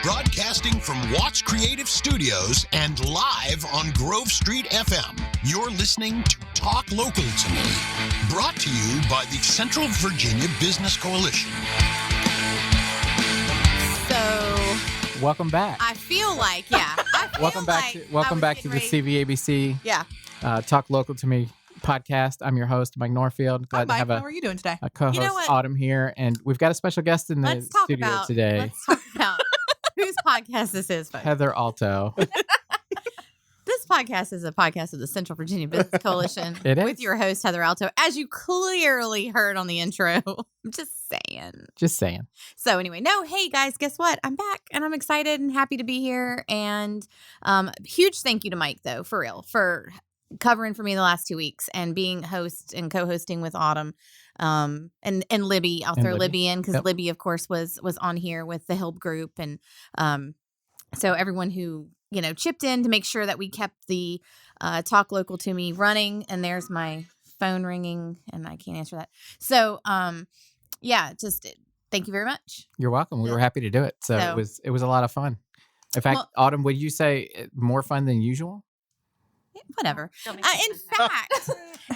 Broadcasting from Watts Creative Studios and live on Grove Street FM. You're listening to Talk Local to Me, brought to you by the Central Virginia Business Coalition. So, welcome back. I feel like, welcome back to the CVABC. Yeah. Talk Local to Me podcast. I'm your host, Mike Norfield. Glad to have how are you doing today? A co-host, Autumn, here, and we've got a special guest in the studio today. Let's talk about whose podcast this is, folks. Heather Alto. This podcast is a podcast of the Central Virginia Business Coalition. It is. With your host, Heather Alto, as you clearly heard on the intro. I'm just saying. So anyway, hey guys, guess what? I'm back and I'm excited and happy to be here. And huge thank you to Mike, though, for real, for covering for me the last 2 weeks and being host and co-hosting with Autumn. And Libby, I'll throw Libby in because Libby, of course, was on here with the Help group. And so everyone who, chipped in to make sure that we kept the Talk Local to Me running. And there's my phone ringing and I can't answer that. So, just thank you very much. You're welcome. We were happy to do it. So it was a lot of fun. In fact, Autumn, would you say more fun than usual? Whatever. In fact,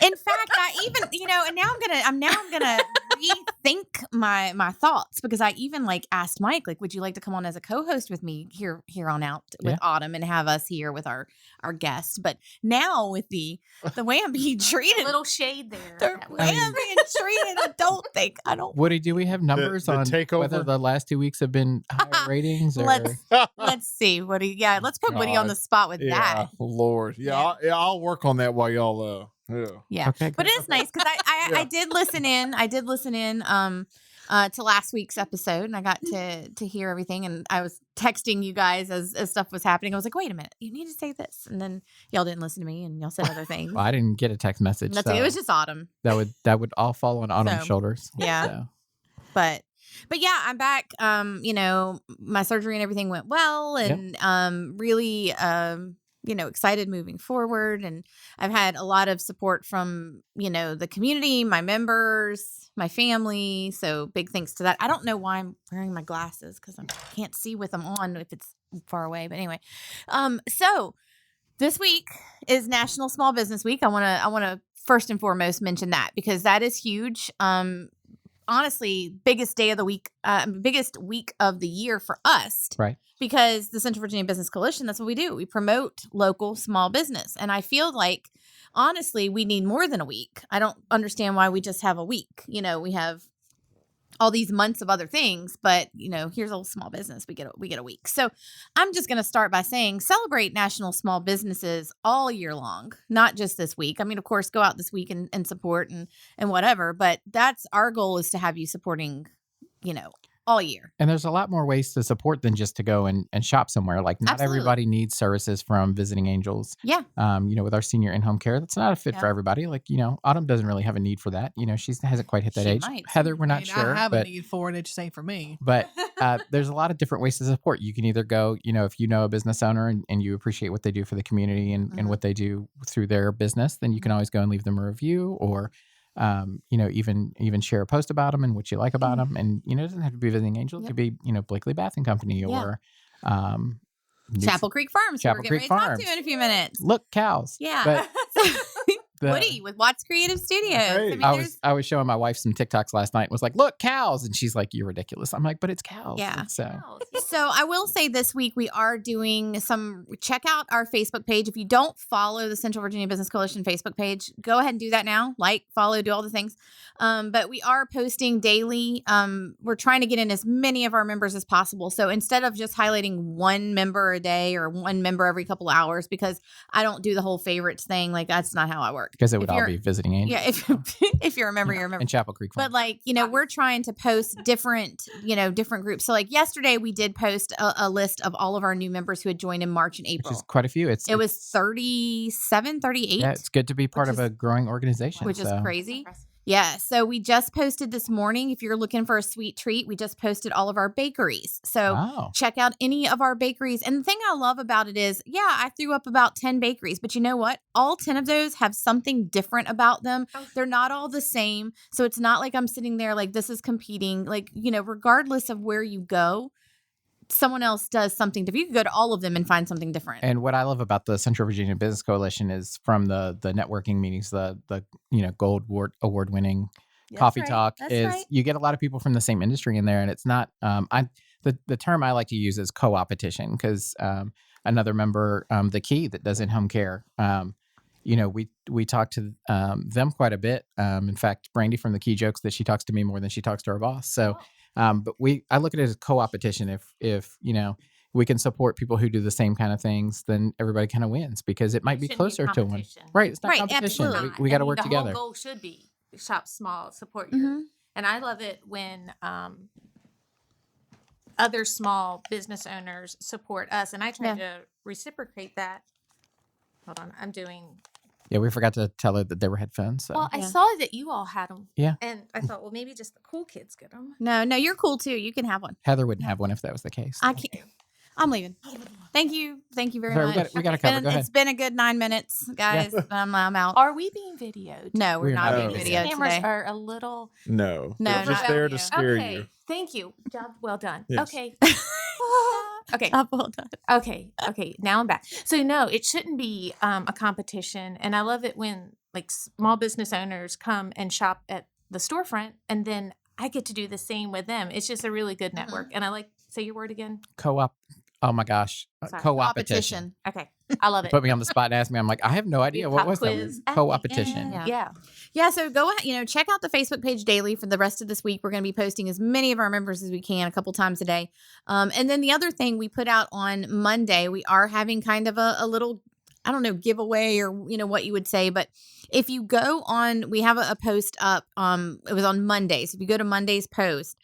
I even, and now I'm gonna rethink my thoughts because I even asked Mike, would you like to come on as a co-host with me here on out with Autumn and have us here with our guest? But now with the way I'm being treated, a little shade there. The way I'm being treated, I don't. Woody, do we have numbers on takeover? Whether the last 2 weeks have been higher ratings? Or... Let's see, Woody. Yeah, let's put Woody on the spot with that. Lord, I'll work on that while y'all. Yeah. Okay, but it is nice because I did listen in. To last week's episode, and I got to hear everything. And I was texting you guys as stuff was happening. I was like, "Wait a minute, you need to say this," and then y'all didn't listen to me, and y'all said other things. Well, I didn't get a text message. It was just Autumn. That would all fall on Autumn's shoulders. Yeah, so. But yeah, I'm back. My surgery and everything went well, and really. Excited moving forward. And I've had a lot of support from, the community, my members, my family. So big thanks to that. I don't know why I'm wearing my glasses because I can't see with them on if it's far away. But anyway, so this week is National Small Business Week. I want to first and foremost mention that because that is huge. Honestly, biggest day of the week, biggest week of the year for us. Right. Because the Central Virginia Business Coalition, that's what we do. We promote local small business. And I feel like, honestly, we need more than a week. I don't understand why we just have a week. We have all these months of other things, but, here's a little small business. We get a week. So I'm just going to start by saying celebrate national small businesses all year long, not just this week. I mean, of course, go out this week and support and whatever, but that's our goal is to have you supporting, all year. And there's a lot more ways to support than just to go and shop somewhere. Not Absolutely. Everybody needs services from Visiting Angels. Yeah. With our senior in-home care, that's not a fit for everybody. Autumn doesn't really have a need for that. She hasn't quite hit that age. Might. Heather, we're not sure. I have a need for it. It just ain't for me. But there's a lot of different ways to support. You can either go, if you know a business owner and you appreciate what they do for the community and what they do through their business, then you can always go and leave them a review or even share a post about them and what you like about them. And, it doesn't have to be Visiting Angel. It could be, Blakely Bath and Company or Chapel Creek Farms. Chapel Creek Farms. We're going to talk to in a few minutes. Look, cows. Yeah. But Woody with Watts Creative Studios. Hey. I was showing my wife some TikToks last night and was like, look, cows. And she's like, you're ridiculous. I'm like, but it's cows. Yeah. So I will say this week we are doing check out our Facebook page. If you don't follow the Central Virginia Business Coalition Facebook page, go ahead and do that now. Follow, do all the things. But we are posting daily. We're trying to get in as many of our members as possible. So instead of just highlighting one member a day or one member every couple of hours, because I don't do the whole favorites thing, that's not how I work. Because it would all be Visiting Angels. Yeah, if you're a member, you're a member. And Chapel Creek Farm. But we're trying to post different groups. So yesterday we did post a list of all of our new members who had joined in March and April. Which is quite a few. It was 37, 38. Yeah, it's good to be part of a growing organization. Which is crazy. Yeah. So we just posted this morning. If you're looking for a sweet treat, we just posted all of our bakeries. So check out any of our bakeries. And the thing I love about it is, I threw up about 10 bakeries, but you know what? All 10 of those have something different about them. They're not all the same. So it's not like I'm sitting there like this is competing, regardless of where you go. someone else does something different. You could go to all of them and find something different. And what I love about the Central Virginia Business Coalition is from the networking meetings, the Gold Award winning coffee talk is you get a lot of people from the same industry in there, and it's not the term I like to use is co-opetition because another member, the Key that does in-home care, we talk to them quite a bit. In fact, Brandy from the Key jokes that she talks to me more than she talks to her boss. So, but I look at it as co-opetition. If we can support people who do the same kind of things, then everybody kind of wins because it might be closer to one. Right. It's not competition. Absolutely. We got to work together. The whole goal should be shop small, support your, and I love it when other small business owners support us, and I try to reciprocate that. Hold on, I'm doing. Yeah, we forgot to tell her that there were headphones. So. Well, I saw that you all had them. Yeah. And I thought, well, maybe just the cool kids get them. No, you're cool too. You can have one. Heather wouldn't have one if that was the case. I can't. I'm leaving. Thank you very Sorry, much. we got to cover. Go ahead. It's been a good 9 minutes, guys. I'm out. Are we being videoed? No, we're not being not. videoed Cameras today. are a little. No. No, They're just not there to you. scare Okay, you. thank you. Job well done. Yes. Okay. Okay. Well done. Okay. Now I'm back. So no, it shouldn't be a competition. And I love it when like small business owners come and shop at the storefront, and then I get to do the same with them. It's just a really good network. And I like say your word again. Co-op. Oh my gosh. Sorry. Co-opetition. Okay, I love it. Put me on the spot and ask me. I'm like, I have no idea. What Pop was quiz that? at the Co-opetition. end. Yeah. Yeah. So go ahead, check out the Facebook page daily for the rest of this week. We're going to be posting as many of our members as we can a couple times a day. And then the other thing we put out on Monday, we are having kind of a little, I don't know, giveaway or, what you would say. But if you go on, we have a post up. It was on Monday. So if you go to Monday's post,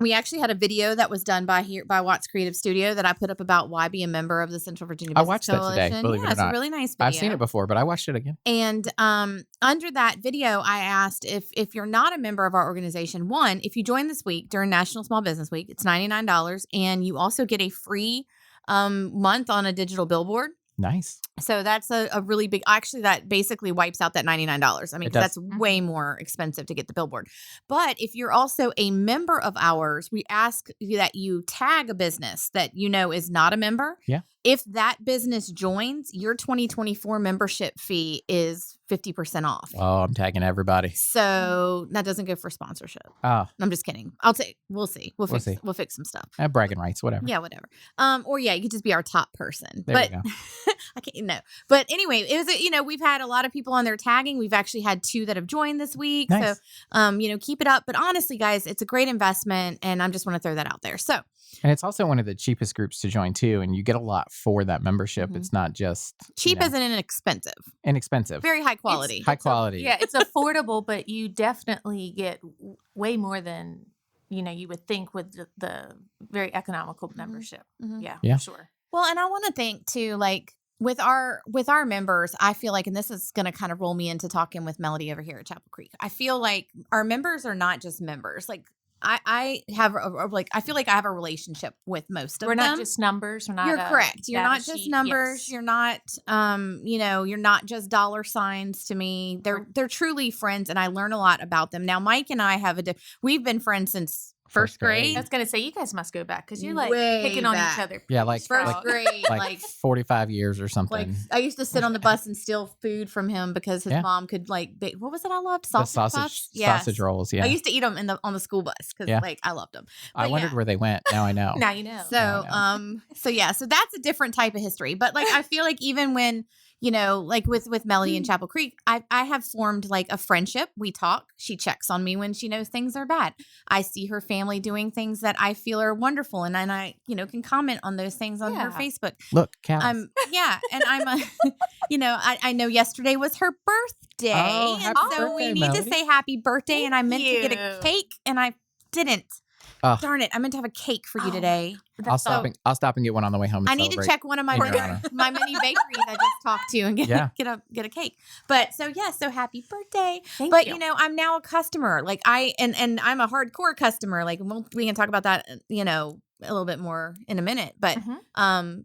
we actually had a video that was done by Watts Creative Studio that I put up about why be a member of the Central Virginia Business I watched that today, Coalition. believe it or It's not. a really nice video. I've seen it before, but I watched it again. And under that video, I asked if you're not a member of our organization, one, if you join this week during National Small Business Week, it's $99, and you also get a free month on a digital billboard. Nice. So that's a really big, actually that basically wipes out that $99. I mean, 'cause that's way more expensive to get the billboard. But if you're also a member of ours, we ask that you tag a business that is not a member. Yeah. If that business joins, your 2024 membership fee is 50% off. Oh, I'm tagging everybody. So that doesn't go for sponsorship. Oh, I'm just kidding. We'll see. We'll fix some stuff. bragging rights, whatever. Yeah, whatever. Or you could just be our top person. There you go. I can't no. But anyway, it was we've had a lot of people on there tagging. We've actually had 2 that have joined this week. Nice. So keep it up. But honestly, guys, it's a great investment, and I just want to throw that out there. So And it's also one of the cheapest groups to join too, and you get a lot for that membership. It's not just cheap isn't inexpensive. Inexpensive. Very high quality. High quality. Yeah, it's affordable, but you definitely get way more than you would think with the very economical membership. Yeah, for sure. Well, and I want to think too, like with our members, I feel like, and this is going to kind of roll me into talking with Melody over here at Chapel Creek. I feel like our members are not just members. Like I have I feel like I have a relationship with most of them. We're not just numbers. We're not. You're correct. You're not just sheet. numbers. Yes. You're not, you're not just dollar signs to me. They're truly friends, and I learn a lot about them. Now, Mike and I we've been friends since first grade. I was gonna say you guys must go back because you're like Way picking on back. each other. Yeah, like First grade, like 45 years or something. like I used to sit on the bus and steal food from him because his mom could bake. What was it? I loved the sausage puffs? Yes. sausage rolls. Yeah, I used to eat them on the school bus because I loved them. I But wondered where they went. Now I know. Now you know. So so that's a different type of history. But like I feel like even when like with Melody in Chapel Creek, I have formed like a friendship. We talk. She checks on me when she knows things are bad. I see her family doing things that I feel are wonderful, and then I can comment on those things on her Facebook. Look, cows. And I'm a I know yesterday was her birthday, Oh, and happy so we birthday, need Melody. to say happy birthday. And I meant to get a you. cake, and I didn't. Oh. Darn it! I meant to have a cake for you today. I'll stop and get one on the way home. I need to check one of my in your honor. my mini bakeries I just talked to and get a cake. But so happy birthday. Thank but you. I'm now a customer. Like and I'm a hardcore customer. Like we can talk about that a little bit more in a minute. But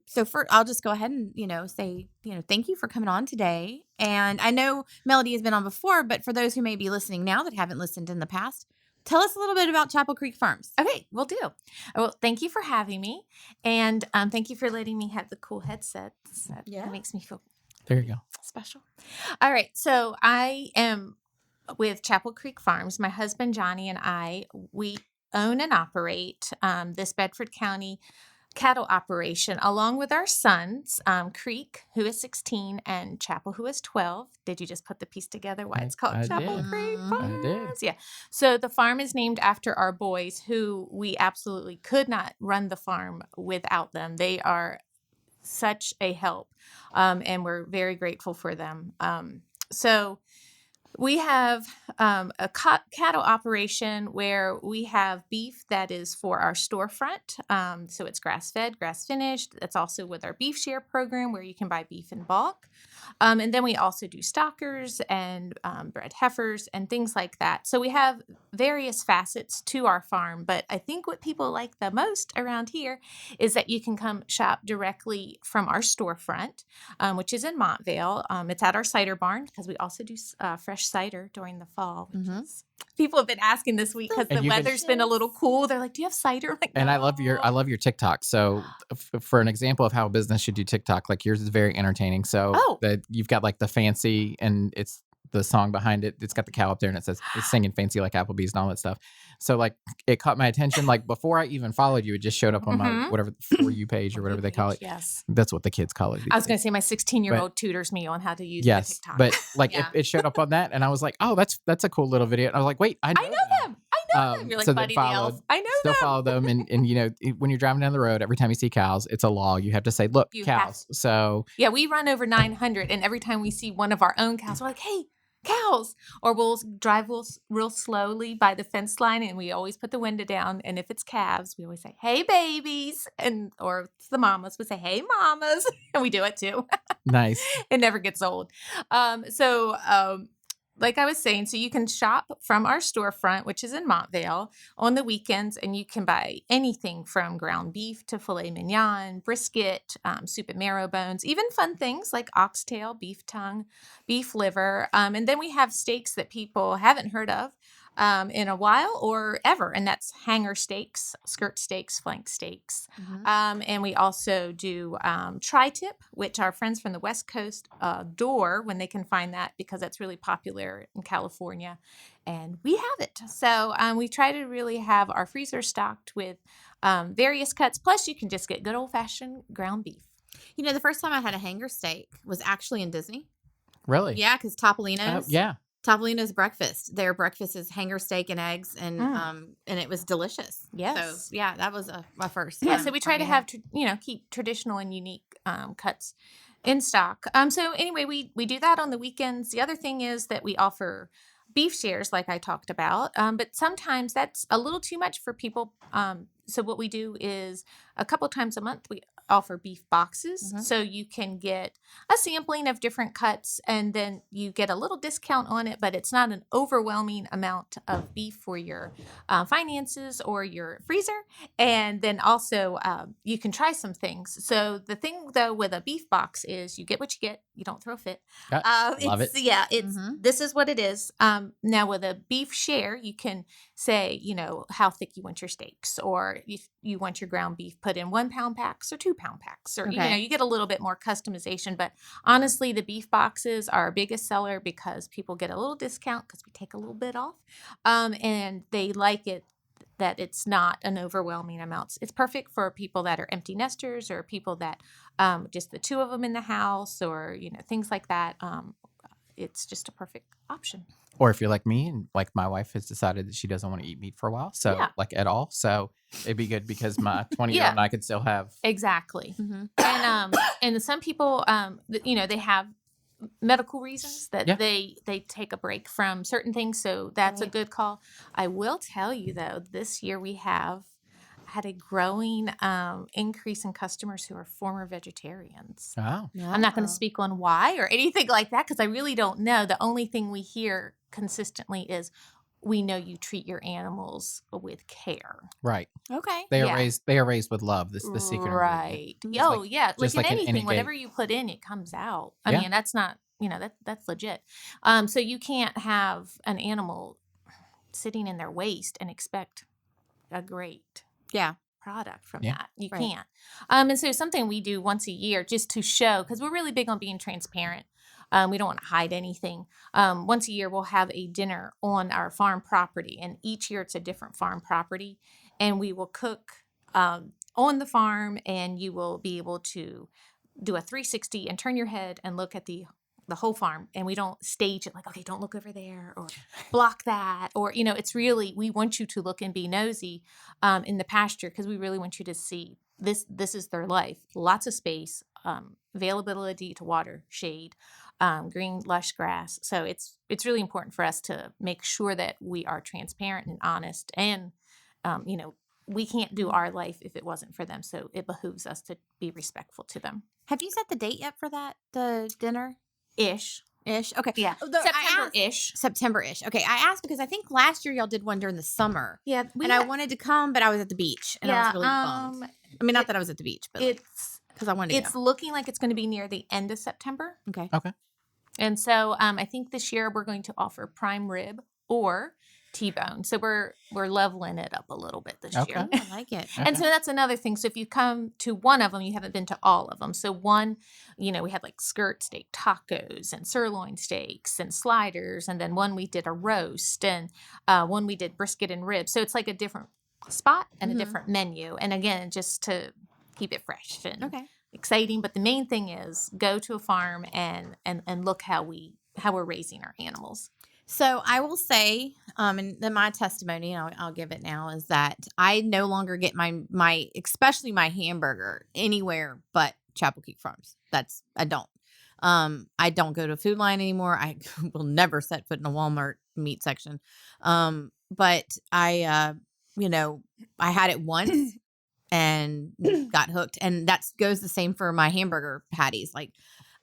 so I'll just go ahead and say thank you for coming on today. And I know Melody has been on before, but for those who may be listening now that haven't listened in the past, tell us a little bit about Chapel Creek Farms. Okay, will do. Well, thank you for having me, and thank you for letting me have the cool headsets. That makes me feel There you go. special. All right, so I am with Chapel Creek Farms. My husband Johnny and we own and operate this Bedford County cattle operation along with our sons, Creek, who is 16, and Chapel, who is 12. Did you just put the piece together why it's called I Chapel did. Creek I Farms? did. Yeah. So the farm is named after our boys, who we absolutely could not run the farm without them. They are such a help, and we're very grateful for them. So we have a cattle operation where we have beef that is for our storefront. So it's grass-fed, grass-finished. That's also with our beef share program where you can buy beef in bulk. And then we also do stockers and bred heifers and things like that. So we have various facets to our farm. But I think what people like the most around here is that you can come shop directly from our storefront, which is in Montvale. It's at our cider barn because we also do fresh cider during the fall. Which is, people have been asking this week because the weather's been a little cool. They're like, "Do you have cider?" I'm like, And no. I love your TikTok. So for an example of how a business should do TikTok, like yours is very entertaining. So that you've got like the fancy, and it's the song behind it. It's got the cow up there and it says it's singing fancy like Applebee's and all that stuff. So like it caught my attention. Like before I even followed you, it just showed up on my whatever For You page or whatever they call it. Yes. That's what the kids call it. I was going to say my 16-year-old tutors me on how to use yes, the TikTok. but like it showed up on that, and I was like, oh, that's a cool little video. And I was like, wait, I know them. You're like so Buddy the Elf. I know still them. follow them, and you know when you're driving down the road, every time you see cows, it's a law. You have to say, look, cows. So yeah, we run over 900, and every time we see one of our own cows, we're like, hey, cows. Or we'll drive real slowly by the fence line, and we always put the window down. And if it's calves, we always say, hey, babies. Or it's the mamas, we say, hey, mamas. And we do it too. nice. It never gets old. Like I was saying, so you can shop from our storefront, which is in Montvale, on the weekends, and you can buy anything from ground beef to filet mignon, brisket, soup and marrow bones, even fun things like oxtail, beef tongue, beef liver. And then we have steaks that people haven't heard of in a while or ever, and that's hanger steaks, skirt steaks, flank steaks. And we also do tri-tip, which our friends from the West Coast adore when they can find that because that's really popular in California, and we have it. So we try to really have our freezer stocked with various cuts, plus you can just get good old-fashioned ground beef. You know, the first time I had a hanger steak was actually in Disney. Really? Yeah, because Topolino's. Yeah. Topolino's breakfast. Their breakfast is hanger steak and eggs, and it was delicious. Yes. So yeah, that was my first. Yeah. So we try to have keep traditional and unique cuts in stock. So anyway, we do that on the weekends. The other thing is that we offer beef shares, like I talked about, but sometimes that's a little too much for people. So what we do is a couple times a month we offer beef boxes, so you can get a sampling of different cuts, and then you get a little discount on it, but it's not an overwhelming amount of beef for your finances or your freezer. And then also you can try some things. So the thing though with a beef box is you get what you get. You don't throw a fit. Love it. Yeah, it's this is what it is. Now with a beef share, you can say, how thick you want your steaks, or if you want your ground beef put in 1 pound packs or 2 pound packs, or you get a little bit more customization. But honestly, the beef boxes are our biggest seller because people get a little discount because we take a little bit off, and they like it that it's not an overwhelming amount. It's perfect for people that are empty nesters or people that just the two of them in the house, or things like that. It's just a perfect option. Or if you're like me, and like my wife has decided that she doesn't want to eat meat for a while, so like at all. So it'd be good because my 20-year-old and I could still have exactly. And some people, they have medical reasons that they take a break from certain things, so that's a good call. I will tell you though, this year we have had a growing increase in customers who are former vegetarians. Oh. I'm not going to speak on why or anything like that because I really don't know. The only thing we hear consistently is, we know you treat your animals with care. Right. Okay. They are raised with love. This is the secret. Right. Like, Like in anything, any whatever you put in, it comes out. I mean, that's not, that's legit. So you can't have an animal sitting in their waste and expect a great Yeah. product from Yeah. that. You Right. can't. And so something we do once a year just to show, because we're really big on being transparent. We don't want to hide anything. Once a year, we'll have a dinner on our farm property, and each year it's a different farm property, and we will cook on the farm, and you will be able to do a 360 and turn your head and look at the whole farm, and we don't stage it like, okay, don't look over there or block that, or it's really, we want you to look and be nosy in the pasture, because we really want you to see this is their life. Lots of space, availability to water, shade, green lush grass. So it's really important for us to make sure that we are transparent and honest, and we can't do our life if it wasn't for them, so it behooves us to be respectful to them. Have you set the date yet for that, the dinner? Ish. Okay. Yeah. Although I asked- September-ish. September-ish. Okay. I asked because I think last year y'all did one during the summer. Yeah. I wanted to come, but I was at the beach and I was really bummed. I mean, not that I was at the beach, but it's because I wanted to it's go. looking like it's going to be near the end of September. Okay. And so I think this year we're going to offer prime rib or T-bone. So we're leveling it up a little bit this Okay. year. Oh, I like it. And so that's another thing. So if you come to one of them, you haven't been to all of them. So one, we had like skirt steak tacos and sirloin steaks and sliders. And then one we did a roast, and one we did brisket and ribs. So it's like a different spot and a different menu. And again, just to keep it fresh and exciting. But the main thing is go to a farm and look how we're raising our animals. So I will say, and then my testimony, I'll give it now, is that I no longer get my especially my hamburger anywhere but Chapel Creek Farms. I don't. I don't go to Food Line anymore. I will never set foot in a Walmart meat section. But I had it once and got hooked, and that goes the same for my hamburger patties. Like,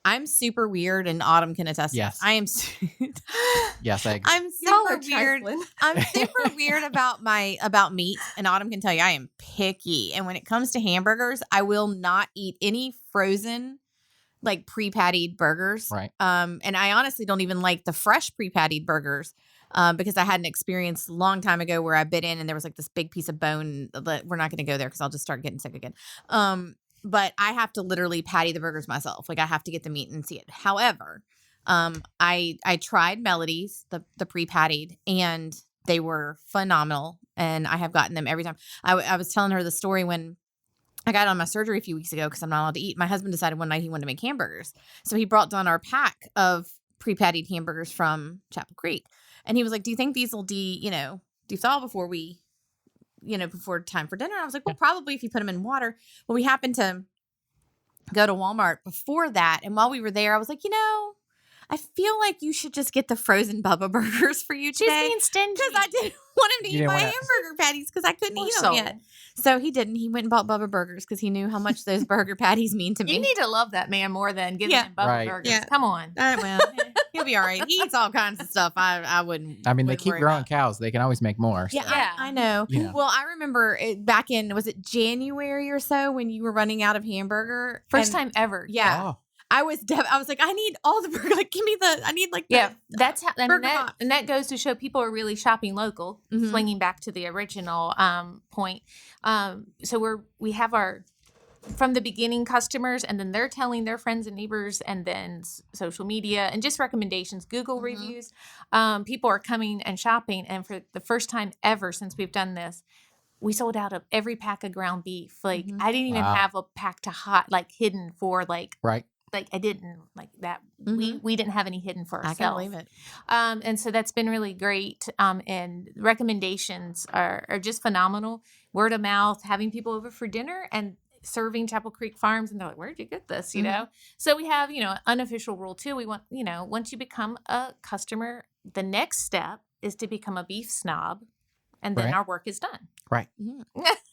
I'm super weird, and Autumn can attest. Yes. I am. Yes, I agree. I'm super weird. I'm super weird about meat, and Autumn can tell you I am picky. And when it comes to hamburgers, I will not eat any frozen, like pre-pattied burgers. Right. And I honestly don't even like the fresh pre-pattied burgers, because I had an experience a long time ago where I bit in and there was like this big piece of bone. That we're not going to go there because I'll just start getting sick again. But I have to literally patty the burgers myself. Like, I have to get the meat and see it. However, I tried Melody's, the pre-pattied, and they were phenomenal. And I have gotten them every time. I was telling her the story when I got on my surgery a few weeks ago because I'm not allowed to eat. My husband decided one night he wanted to make hamburgers. So he brought down our pack of pre-pattied hamburgers from Chapel Creek. And he was like, do you think these will de-thaw before before time for dinner? And I was like, well, probably if you put them in water. Well, we happened to go to Walmart before that. And while we were there, I was like, I feel like you should just get the frozen Bubba burgers for you today. She's being stingy. Because I didn't want him to You eat my didn't wanna- hamburger patties because I couldn't Poor eat them soul. yet. So he didn't. He went and bought Bubba burgers because he knew how much those burger patties mean to me. You need to love that man more than giving him Bubba Right. burgers. Yeah. Come on. Well, he'll be all right. He eats all kinds of stuff. I wouldn't. I mean, they wouldn't keep worry growing about. cows. They can always make more. Yeah, so. Yeah. I know. Yeah. Well, I remember back in, was it January or so when you were running out of hamburger? First And- time ever. Yeah. Oh, I was like, I need all the burger. Like, give me I need like Yeah, the, that's how, Burger Box. and that goes to show people are really shopping local. Mhm. Swinging back to the original point, so we have our from the beginning customers, and then they're telling their friends and neighbors, and then social media and just recommendations, Google Mhm. reviews. People are coming and shopping, and for the first time ever since we've done this, we sold out of every pack of ground beef. Like, Mhm. I didn't even Wow. have a pack to hidden for like right. I didn't like that. Mhm. We didn't have any hidden for I ourselves. can't believe it. And so that's been really great. And recommendations are just phenomenal. Word of mouth, having people over for dinner and serving Chapel Creek Farms. And they're like, where'd you get this? You Mhm. know? So we have, an unofficial rule too. We want, once you become a customer, the next step is to become a beef snob. And then Right. our work is done. Right. Mhm.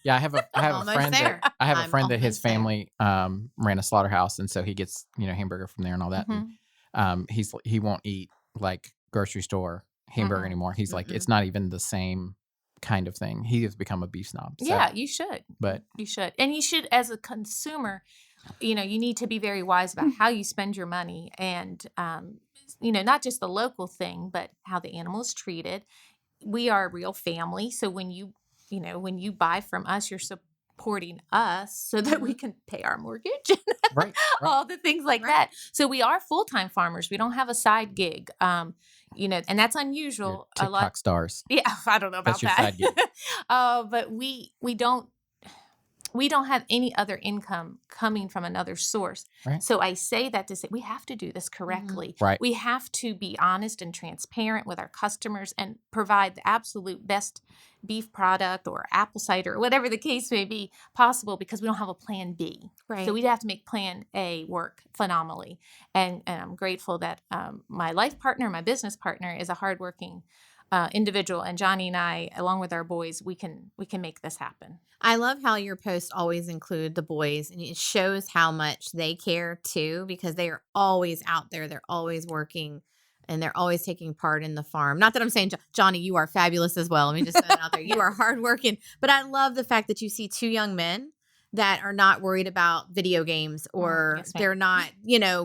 Yeah, I have a Almost friend there. that I have a I'm friend that his almost there. family ran a slaughterhouse, and so he gets hamburger from there and all that. Mhm. And, he won't eat like grocery store hamburger Mm-mm. anymore. He's like, Mm-mm. it's not even the same kind of thing. He has become a beef snob. So, Yeah, you should. but You should. And you should, as a consumer, you need to be very wise about how you spend your money and, not just the local thing, but how the animal is treated. we are a real family. So when when you buy from us, you're supporting us so that we can pay our mortgage, Right. all the things like that. So we are full-time farmers. We don't have a side gig. And that's Your unusual. TikTok A lot. stars. Yeah, I don't know about That's your that. side gig. But we don't have any other income coming from another source. Right. So I say that to say we have to do this correctly. Right. We have to be honest and transparent with our customers and provide the absolute best beef product or apple cider or whatever the case may be possible, because we don't have a plan B. Right. So we'd have to make plan A work phenomenally. And I'm grateful that my life partner, my business partner, is a hardworking individual, and Johnny and I, along with our boys, we can make this happen. I love how your posts always include the boys, and it shows how much they care too, because they are always out there. They're always working, and they're always taking part in the farm. Not that I'm saying, Johnny, you are fabulous as well. Let me just throw that out there. You are hardworking, but I love the fact that you see two young men that are not worried about video games, or Yes, ma'am. they're not,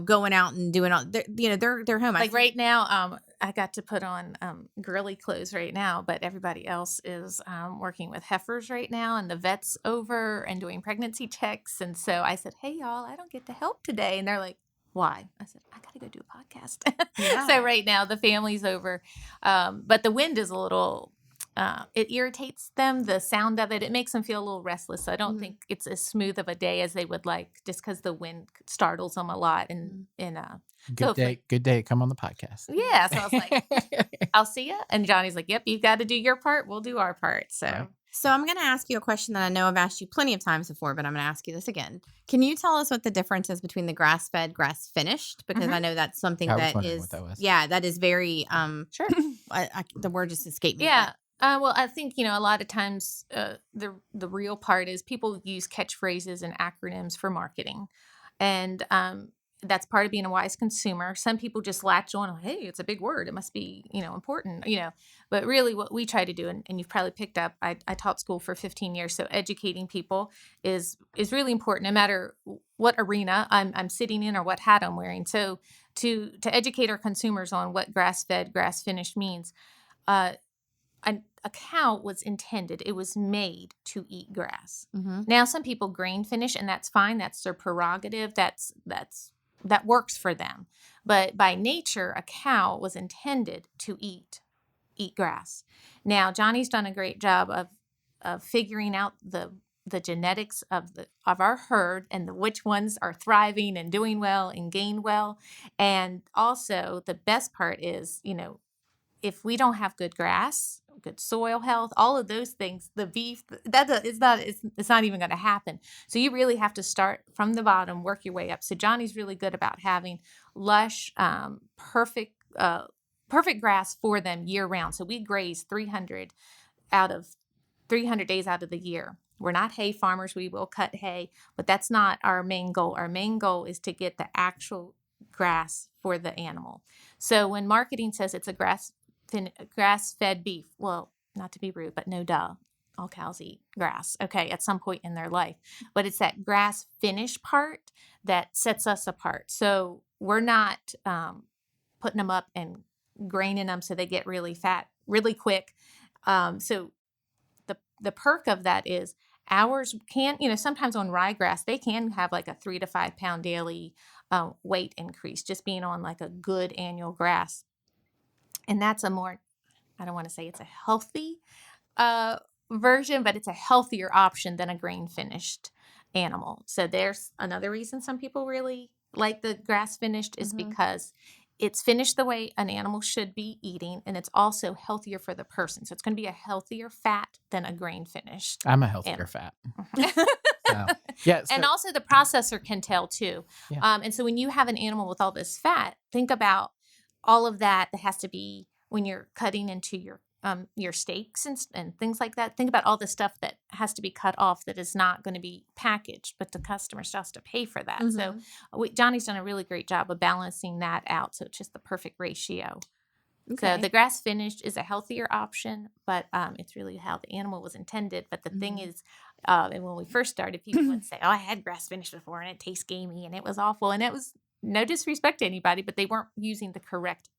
going out and doing all. They're home. Like right now, I got to put on girly clothes right now, but everybody else is working with heifers right now, and the vet's over and doing pregnancy checks. And so I said, "Hey, y'all, I don't get to help today," and they're like, "Why?" I said, "I got to go do a podcast." Yeah. So right now the family's over, but the wind is a little. It irritates them, the sound of it. It makes them feel a little restless. So I don't think it's as smooth of a day as they would like, just because the wind startles them a lot. Good day. Come on the podcast. Yeah. So I was like, I'll see you. And Johnny's like, yep, you got to do your part. We'll do our part. So. Right. So I'm going to ask you a question that I know I've asked you plenty of times before, but I'm going to ask you this again. Can you tell us what the difference is between the grass-fed, grass-finished? Because I know that's something I was that wondering is, what that was. yeah, that is very, Sure. the word just escaped me. Yeah. Well, I think, a lot of times the real part is people use catchphrases and acronyms for marketing. And that's part of being a wise consumer. Some people just latch on, hey, it's a big word. It must be, important, But really what we try to do, and you've probably picked up, I taught school for 15 years. So educating people is really important, no matter what arena I'm sitting in or what hat I'm wearing. So to educate our consumers on what grass-fed, grass-finished means, a cow was intended, it was made to eat grass. Now, some people grain finish, and that's fine. That's their prerogative. That works for them. But by nature, a cow was intended to eat grass. Now, Johnny's done a great job of figuring out the genetics of our herd, and which ones are thriving and doing well and gain well. And also, the best part is, if we don't have good grass, good soil health, all of those things, the beef, it's not even going to happen. So you really have to start from the bottom, work your way up. So Johnny's really good about having lush, perfect grass for them year round. So we graze 300 days out of the year. We're not hay farmers. We will cut hay, but that's not our main goal. Our main goal is to get the actual grass for the animal. So when marketing says it's a grass-fed beef, well, not to be rude, but no duh. All cows eat grass, okay, at some point in their life. But it's that grass finish part that sets us apart. So we're not putting them up and graining them so they get really fat really quick. So the perk of that is ours can, sometimes on ryegrass, they can have like a 3 to 5 pound daily weight increase just being on like a good annual grass. And that's a more, I don't want to say it's a healthy version, but it's a healthier option than a grain finished animal. So there's another reason some people really like the grass finished is because it's finished the way an animal should be eating, and it's also healthier for the person. So it's going to be a healthier fat than a grain finished. I'm a healthier fat. So, yeah. And also the processor can tell too. Yeah. And so when you have an animal with all this fat, think about all of that has to be when you're cutting into your steaks and things like that. Think about all the stuff that has to be cut off that is not going to be packaged, but the customer still has to pay for that. So Johnny's done a really great job of balancing that out. So it's just the perfect ratio. Okay. So the grass finished is a healthier option, but it's really how the animal was intended. But the thing is, and when we first started, people would say, oh, I had grass finished before and it tastes gamey and it was awful. And it was no disrespect to anybody, but they weren't using the correct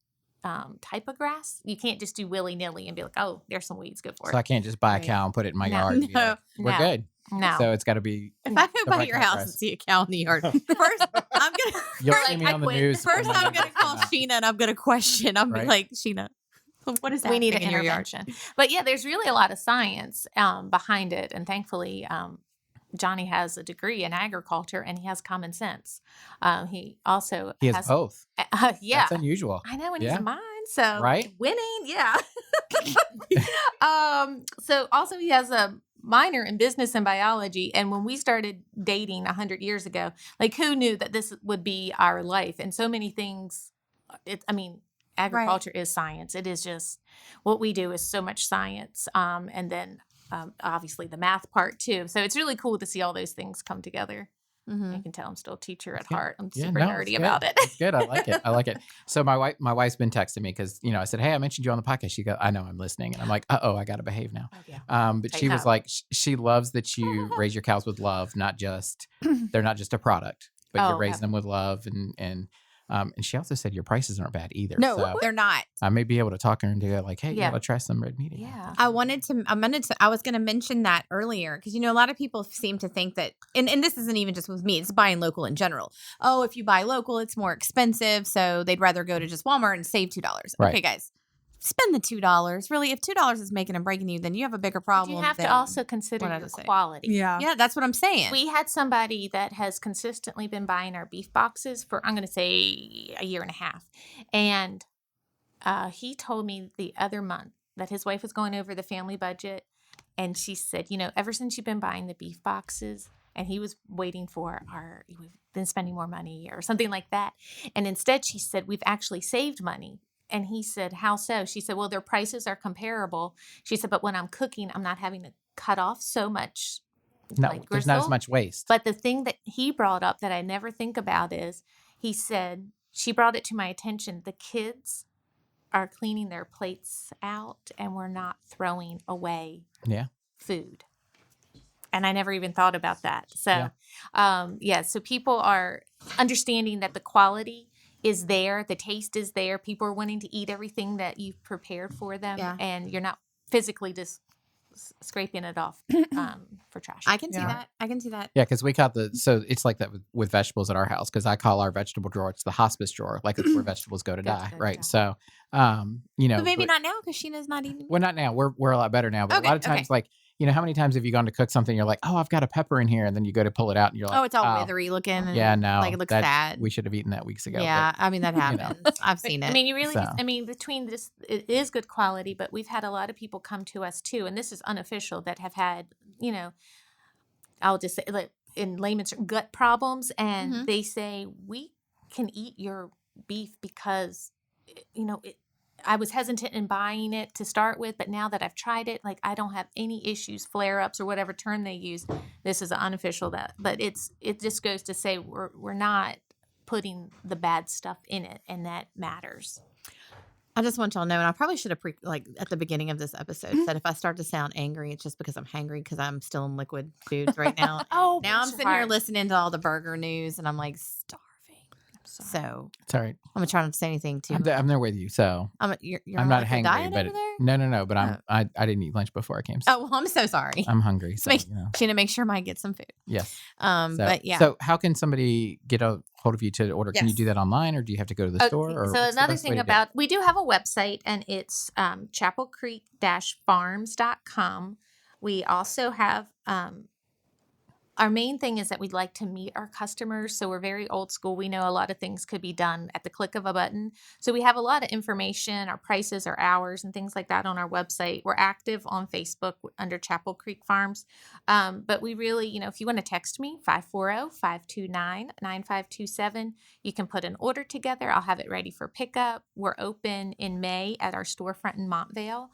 type of grass. You can't just do willy-nilly and be like, oh, there's some weeds, good for So I it. can't just buy a Right. cow and put it in my No. yard and be like, we're No. good. No. So it's got to be. If I go the by right your kind of house grass. and see a cow in the yard, first I'm gonna You'll Like, see me I on the quit. news. first on I'm Monday. gonna call Sheena and I'm gonna question. I'm Right. like, Sheena, what is that we need an in your yard? intervention. But yeah, there's really a lot of science behind it. And thankfully, Johnny has a degree in agriculture and he has common sense. He also He has both. yeah. That's unusual. I know, and Yeah. he's mine. So Right? winning, yeah. So also he has a minor in business and biology. And when we started dating 100 years ago, like who knew that this would be our life? And so many things. Agriculture is science. It is just what we do is so much science. And then obviously the math part too. So it's really cool to see all those things come together. Mm-hmm. I can tell I'm still a teacher at Yeah. heart. I'm Yeah, super no, nerdy it's about good. it. It's good. I like it. I like it. So my wife's been texting me because, I said, hey, I mentioned you on the podcast. She goes, I know, I'm listening. And I'm like, I got to behave now. Oh, yeah. But Take she was note. like, she loves that you raise your cows with love, they're not just a product, but you're Oh, raising them with love. And she also said your prices aren't bad either. No, So they're not. I may be able to talk her into like, hey, you Yeah. got to try some red meat. again. Yeah. I was going to mention that earlier because, a lot of people seem to think that, and this isn't even just with me, it's buying local in general. Oh, if you buy local, it's more expensive. So they'd rather go to just Walmart and save $2. Right. Okay, guys, spend the $2. Really, if $2 is making and breaking you, then you have a bigger But problem. you have than to also consider what I your just say. quality. Yeah. Yeah, that's what I'm saying. We had somebody that has consistently been buying our beef boxes for, I'm going to say, a year and a half. And he told me the other month that his wife was going over the family budget. And she said, ever since you've been buying the beef boxes, and he was waiting for we've been spending more money or something like that. And instead, she said, we've actually saved money. And he said, how so? She said, well, their prices are comparable. She said, but when I'm cooking, I'm not having to cut off so much. No, like there's not as gristle. much waste. But the thing that he brought up that I never think about is he said, she brought it to my attention. The kids are cleaning their plates out and we're not throwing away Yeah. food. And I never even thought about that. So, so people are understanding that the quality is there, the taste is there. People are wanting to eat everything that you've prepared for them, and you're not physically just scraping it off for trash. I can see Yeah. that. I can see that. Yeah, because we call so it's like that with vegetables at our house because I call our vegetable drawer, it's the hospice drawer, like it's where vegetables go to Go to die, die. right? So, But maybe not now because Sheena's not eating. Well, not now. We're a lot better now, but Okay, a lot of times, like, how many times have you gone to cook something? You're like, oh, I've got a pepper in here, and then you go to pull it out, and you're like, Oh, it's all withery looking. And Yeah, no, like it looks that- sad. We should have eaten that weeks ago. Yeah, I mean that know. happens. I've seen it. I mean, you really, So. between this, it is good quality, but we've had a lot of people come to us too, and this is unofficial, that have had, I'll just say, like, in layman's terms, gut problems, and Mhm. they say, we can eat your beef because, I was hesitant in buying it to start with, but now that I've tried it, like, I don't have any issues, flare-ups, or whatever term they use. This is unofficial, but it just goes to say we're not putting the bad stuff in it, and that matters. I just want y'all to know, and I probably should have at the beginning of this episode said if I start to sound angry, it's just because I'm hangry because I'm still in liquid foods right now. Oh, Now I'm bless your sitting here heart. listening to all the burger news, and I'm like starving. So It's all right. I'm gonna try not to say anything too. I'm there with you, so You're I'm on not like a hangry, diet but over there? no. But I didn't eat lunch before I came. So Oh well, I'm so sorry. I'm hungry. So, Sheena, make sure I get some food. yes. But yeah. So how can somebody get a hold of you to order? Can you Yes. do that online, or do you have to go to the Okay, store? Or so what's the another best way thing to do it? we do have a website, and it's chapelcreek-farms.com. We also have our main thing is that we'd like to meet our customers. So we're very old school. We know a lot of things could be done at the click of a button. So we have a lot of information, our prices, our hours, and things like that on our website. We're active on Facebook under Chapel Creek Farms. But we really, if you want to text me, 540-529-9527, you can put an order together. I'll have it ready for pickup. We're open in May at our storefront in Montvale.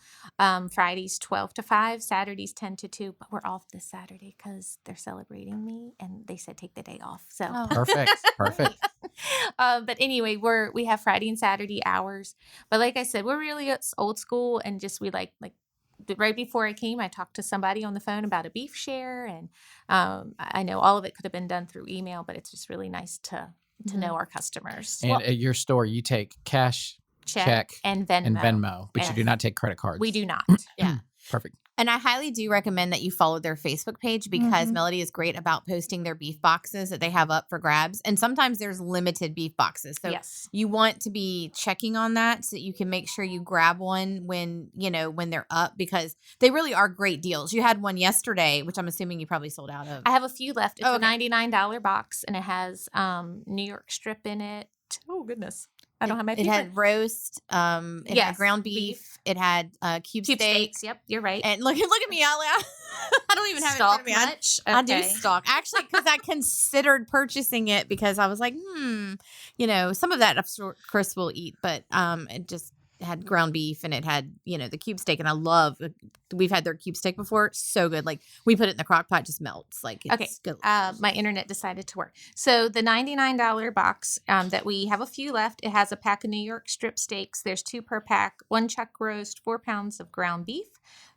Fridays 12 to 5, Saturdays 10 to 2. But we're off this Saturday because they're celebrating me, and they said take the day off. So Oh. Perfect. but anyway, we have Friday and Saturday hours. But like I said, we're really old school, and just we like right before I came, I talked to somebody on the phone about a beef share, and I know all of it could have been done through email, but it's just really nice to know our customers. And at your store, you take cash check, and Venmo. But you do not take credit cards. We do not. Yeah. Perfect. And I highly do recommend that you follow their Facebook page because Melody is great about posting their beef boxes that they have up for grabs. And sometimes there's limited beef boxes. So you want to be checking on that so that you can make sure you grab one when they're up, because they really are great deals. You had one yesterday, which I'm assuming you probably sold out of. I have a few left. It's a $99 box, and it has New York strip in it. Oh, goodness. I don't have my paper. It had roast. It had ground beef. It had cube steaks. Yep, you're right. And look at me out loud. I don't even have Stalk it in front of me. I do stalk. Actually, because I considered purchasing it because I was like, some of that of Chris will eat, but it just had ground beef and it had, the cube steak. And we've had their cube steak before. So good. Like we put it in the crock pot, just melts. Like it's good. My internet decided to work. So the $99 box that we have a few left, it has a pack of New York strip steaks. There's 2 per pack, 1 chuck roast, 4 pounds of ground beef,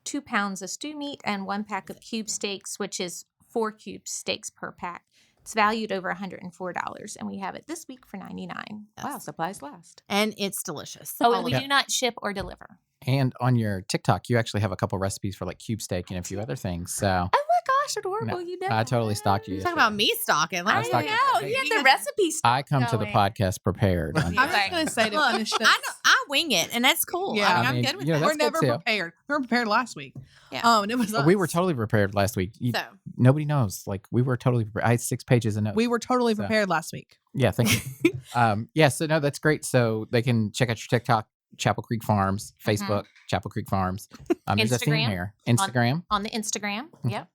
2 pounds of stew meat, and 1 pack of cube steaks, which is 4 cube steaks per pack. It's valued over $104, and we have it this week for $99. Yes. Wow, supplies last. And it's delicious. Oh, and we do not ship or deliver. And on your TikTok, you actually have a couple recipes for like cube steak and a few other things. So Oh my gosh, adorable! I totally stalked you. You're talking about me stalking. I know. You had the recipes. I come to the podcast prepared. I was going to say to finish this. I wing it, and that's cool. Yeah. I'm good with that. We're never prepared. We were prepared last week. Yeah. And it was us. We were totally prepared last week. Nobody knows. Like we were totally prepared. I had 6 pages of notes. We were totally prepared last week. Yeah, thank you. So no, that's great. So they can check out your TikTok, Chapel Creek Farms, Facebook, Chapel Creek Farms. There's a theme here. Instagram. On the Instagram. Yep.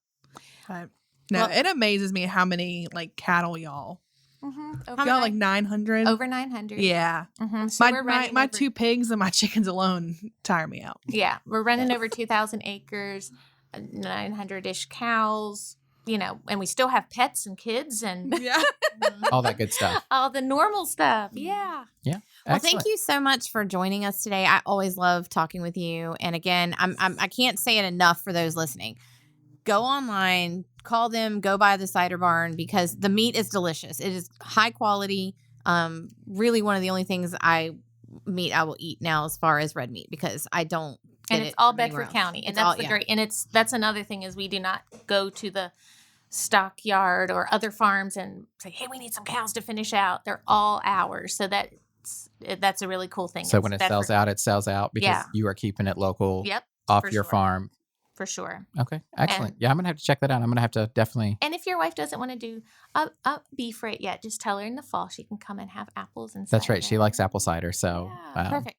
It amazes me how many like cattle y'all. Over Y'all like 900. Over 900. Yeah. So my 2 pigs and my chickens alone tire me out. Yeah, we're running over 2,000 acres, 900-ish cows. And we still have pets and kids and all that good stuff. All the normal stuff. Yeah. Yeah. Well, thank you so much for joining us today. I always love talking with you. And again, I can't say it enough for those listening. Go online, call them, go by the Cider Barn because the meat is delicious. It is high quality. Really one of the only things I will eat now as far as red meat because I don't. And it's all Bedford County. And that's great. And that's another thing is we do not go to the stockyard or other farms and say, hey, we need some cows to finish out. They're all ours. So that's a really cool thing. So when it sells out, it sells out because you are keeping it local off your farm. For sure. Okay. Excellent. I'm going to have to check that out. I'm going to have to definitely. And if your wife doesn't want to do a beef right yet, just tell her in the fall she can come and have apples and cider. That's right. She likes apple cider. So perfect.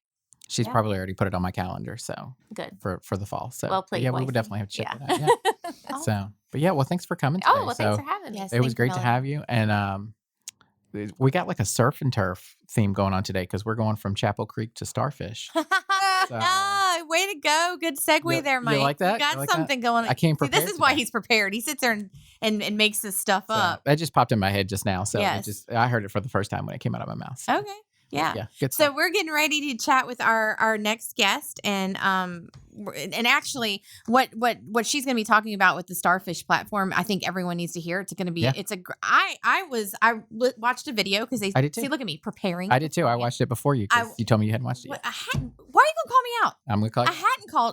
She's probably already put it on my calendar. So good for the fall. So well played, we wifey. would definitely have to check that out. Yeah. Well, thanks for coming today. Thanks for having me. It was great to have you. And we got like a surf and turf theme going on today because we're going from Chapel Creek to Starfish. Way to go. Good segue there, Mike. You like that? You got something going on. I came prepared. See, this is why he's prepared. He sits there and makes this stuff up. That just popped in my head just now. So I heard it for the first time when it came out of my mouth. So. Okay. Yeah. Good so stuff. we're getting ready to chat with our next guest, and actually, what she's going to be talking about with the Starfish platform, I think everyone needs to hear. It's going to be. I watched a video because they. I did too. See, look at me preparing. I did too. I watched it before you. You told me you hadn't watched it yet. Why are you going to call me out? I'm going to call you.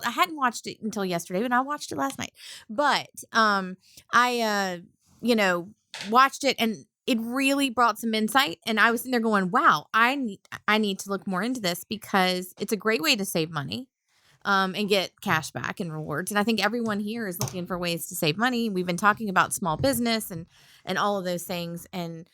I hadn't watched it until yesterday, but I watched it last night. But I watched it and. It really brought some insight, and I was sitting there going, "Wow, I need to look more into this because it's a great way to save money, and get cash back and rewards." And I think everyone here is looking for ways to save money. We've been talking about small business and all of those things, and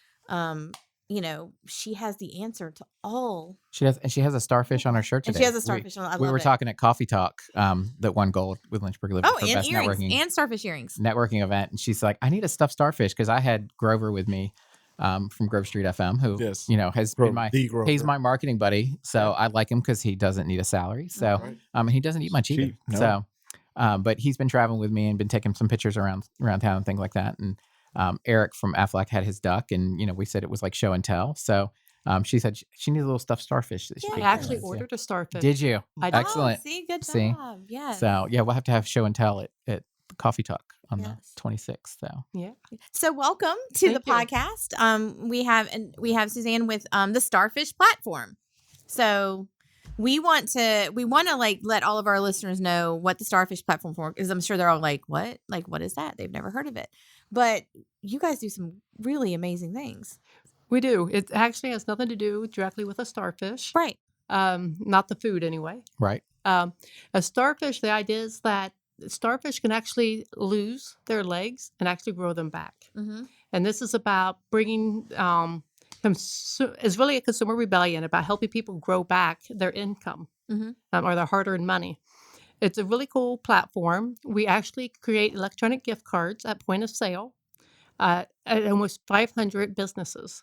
she has the answer to all. She does, and she has a starfish on her shirt today. And she has a starfish on. We were talking at Coffee Talk that won gold with Lynchburg Living for and best earrings networking and starfish earrings networking event, and she's like, "I need a stuffed starfish," because I had Grover with me. From Grove Street FM, who has been he's my marketing buddy. So I like him because he doesn't need a salary. So he doesn't eat much either. No. So but he's been traveling with me and been taking some pictures around town and things like that. And Eric from Aflac had his duck, and we said it was like show and tell. So she said she needs a little stuffed starfish. That I actually ordered a starfish. Did you? Excellent. See, good job. Yes. So we'll have to have show and tell at Coffee Talk on the 26th. So welcome to the podcast. We have Suzanne with the Starfish platform. So we want to like let all of our listeners know what the Starfish platform for, because I'm sure they're all like, what? Like, what is that? They've never heard of it. But you guys do some really amazing things. We do. It actually has nothing to do directly with a starfish. Right. Not the food anyway. Right. A starfish, the idea is that starfish can actually lose their legs and actually grow them back. Mm-hmm. And this is about bringing, it's really a consumer rebellion about helping people grow back their income or their hard-earned money. It's a really cool platform. We actually create electronic gift cards at point of sale at almost 500 businesses.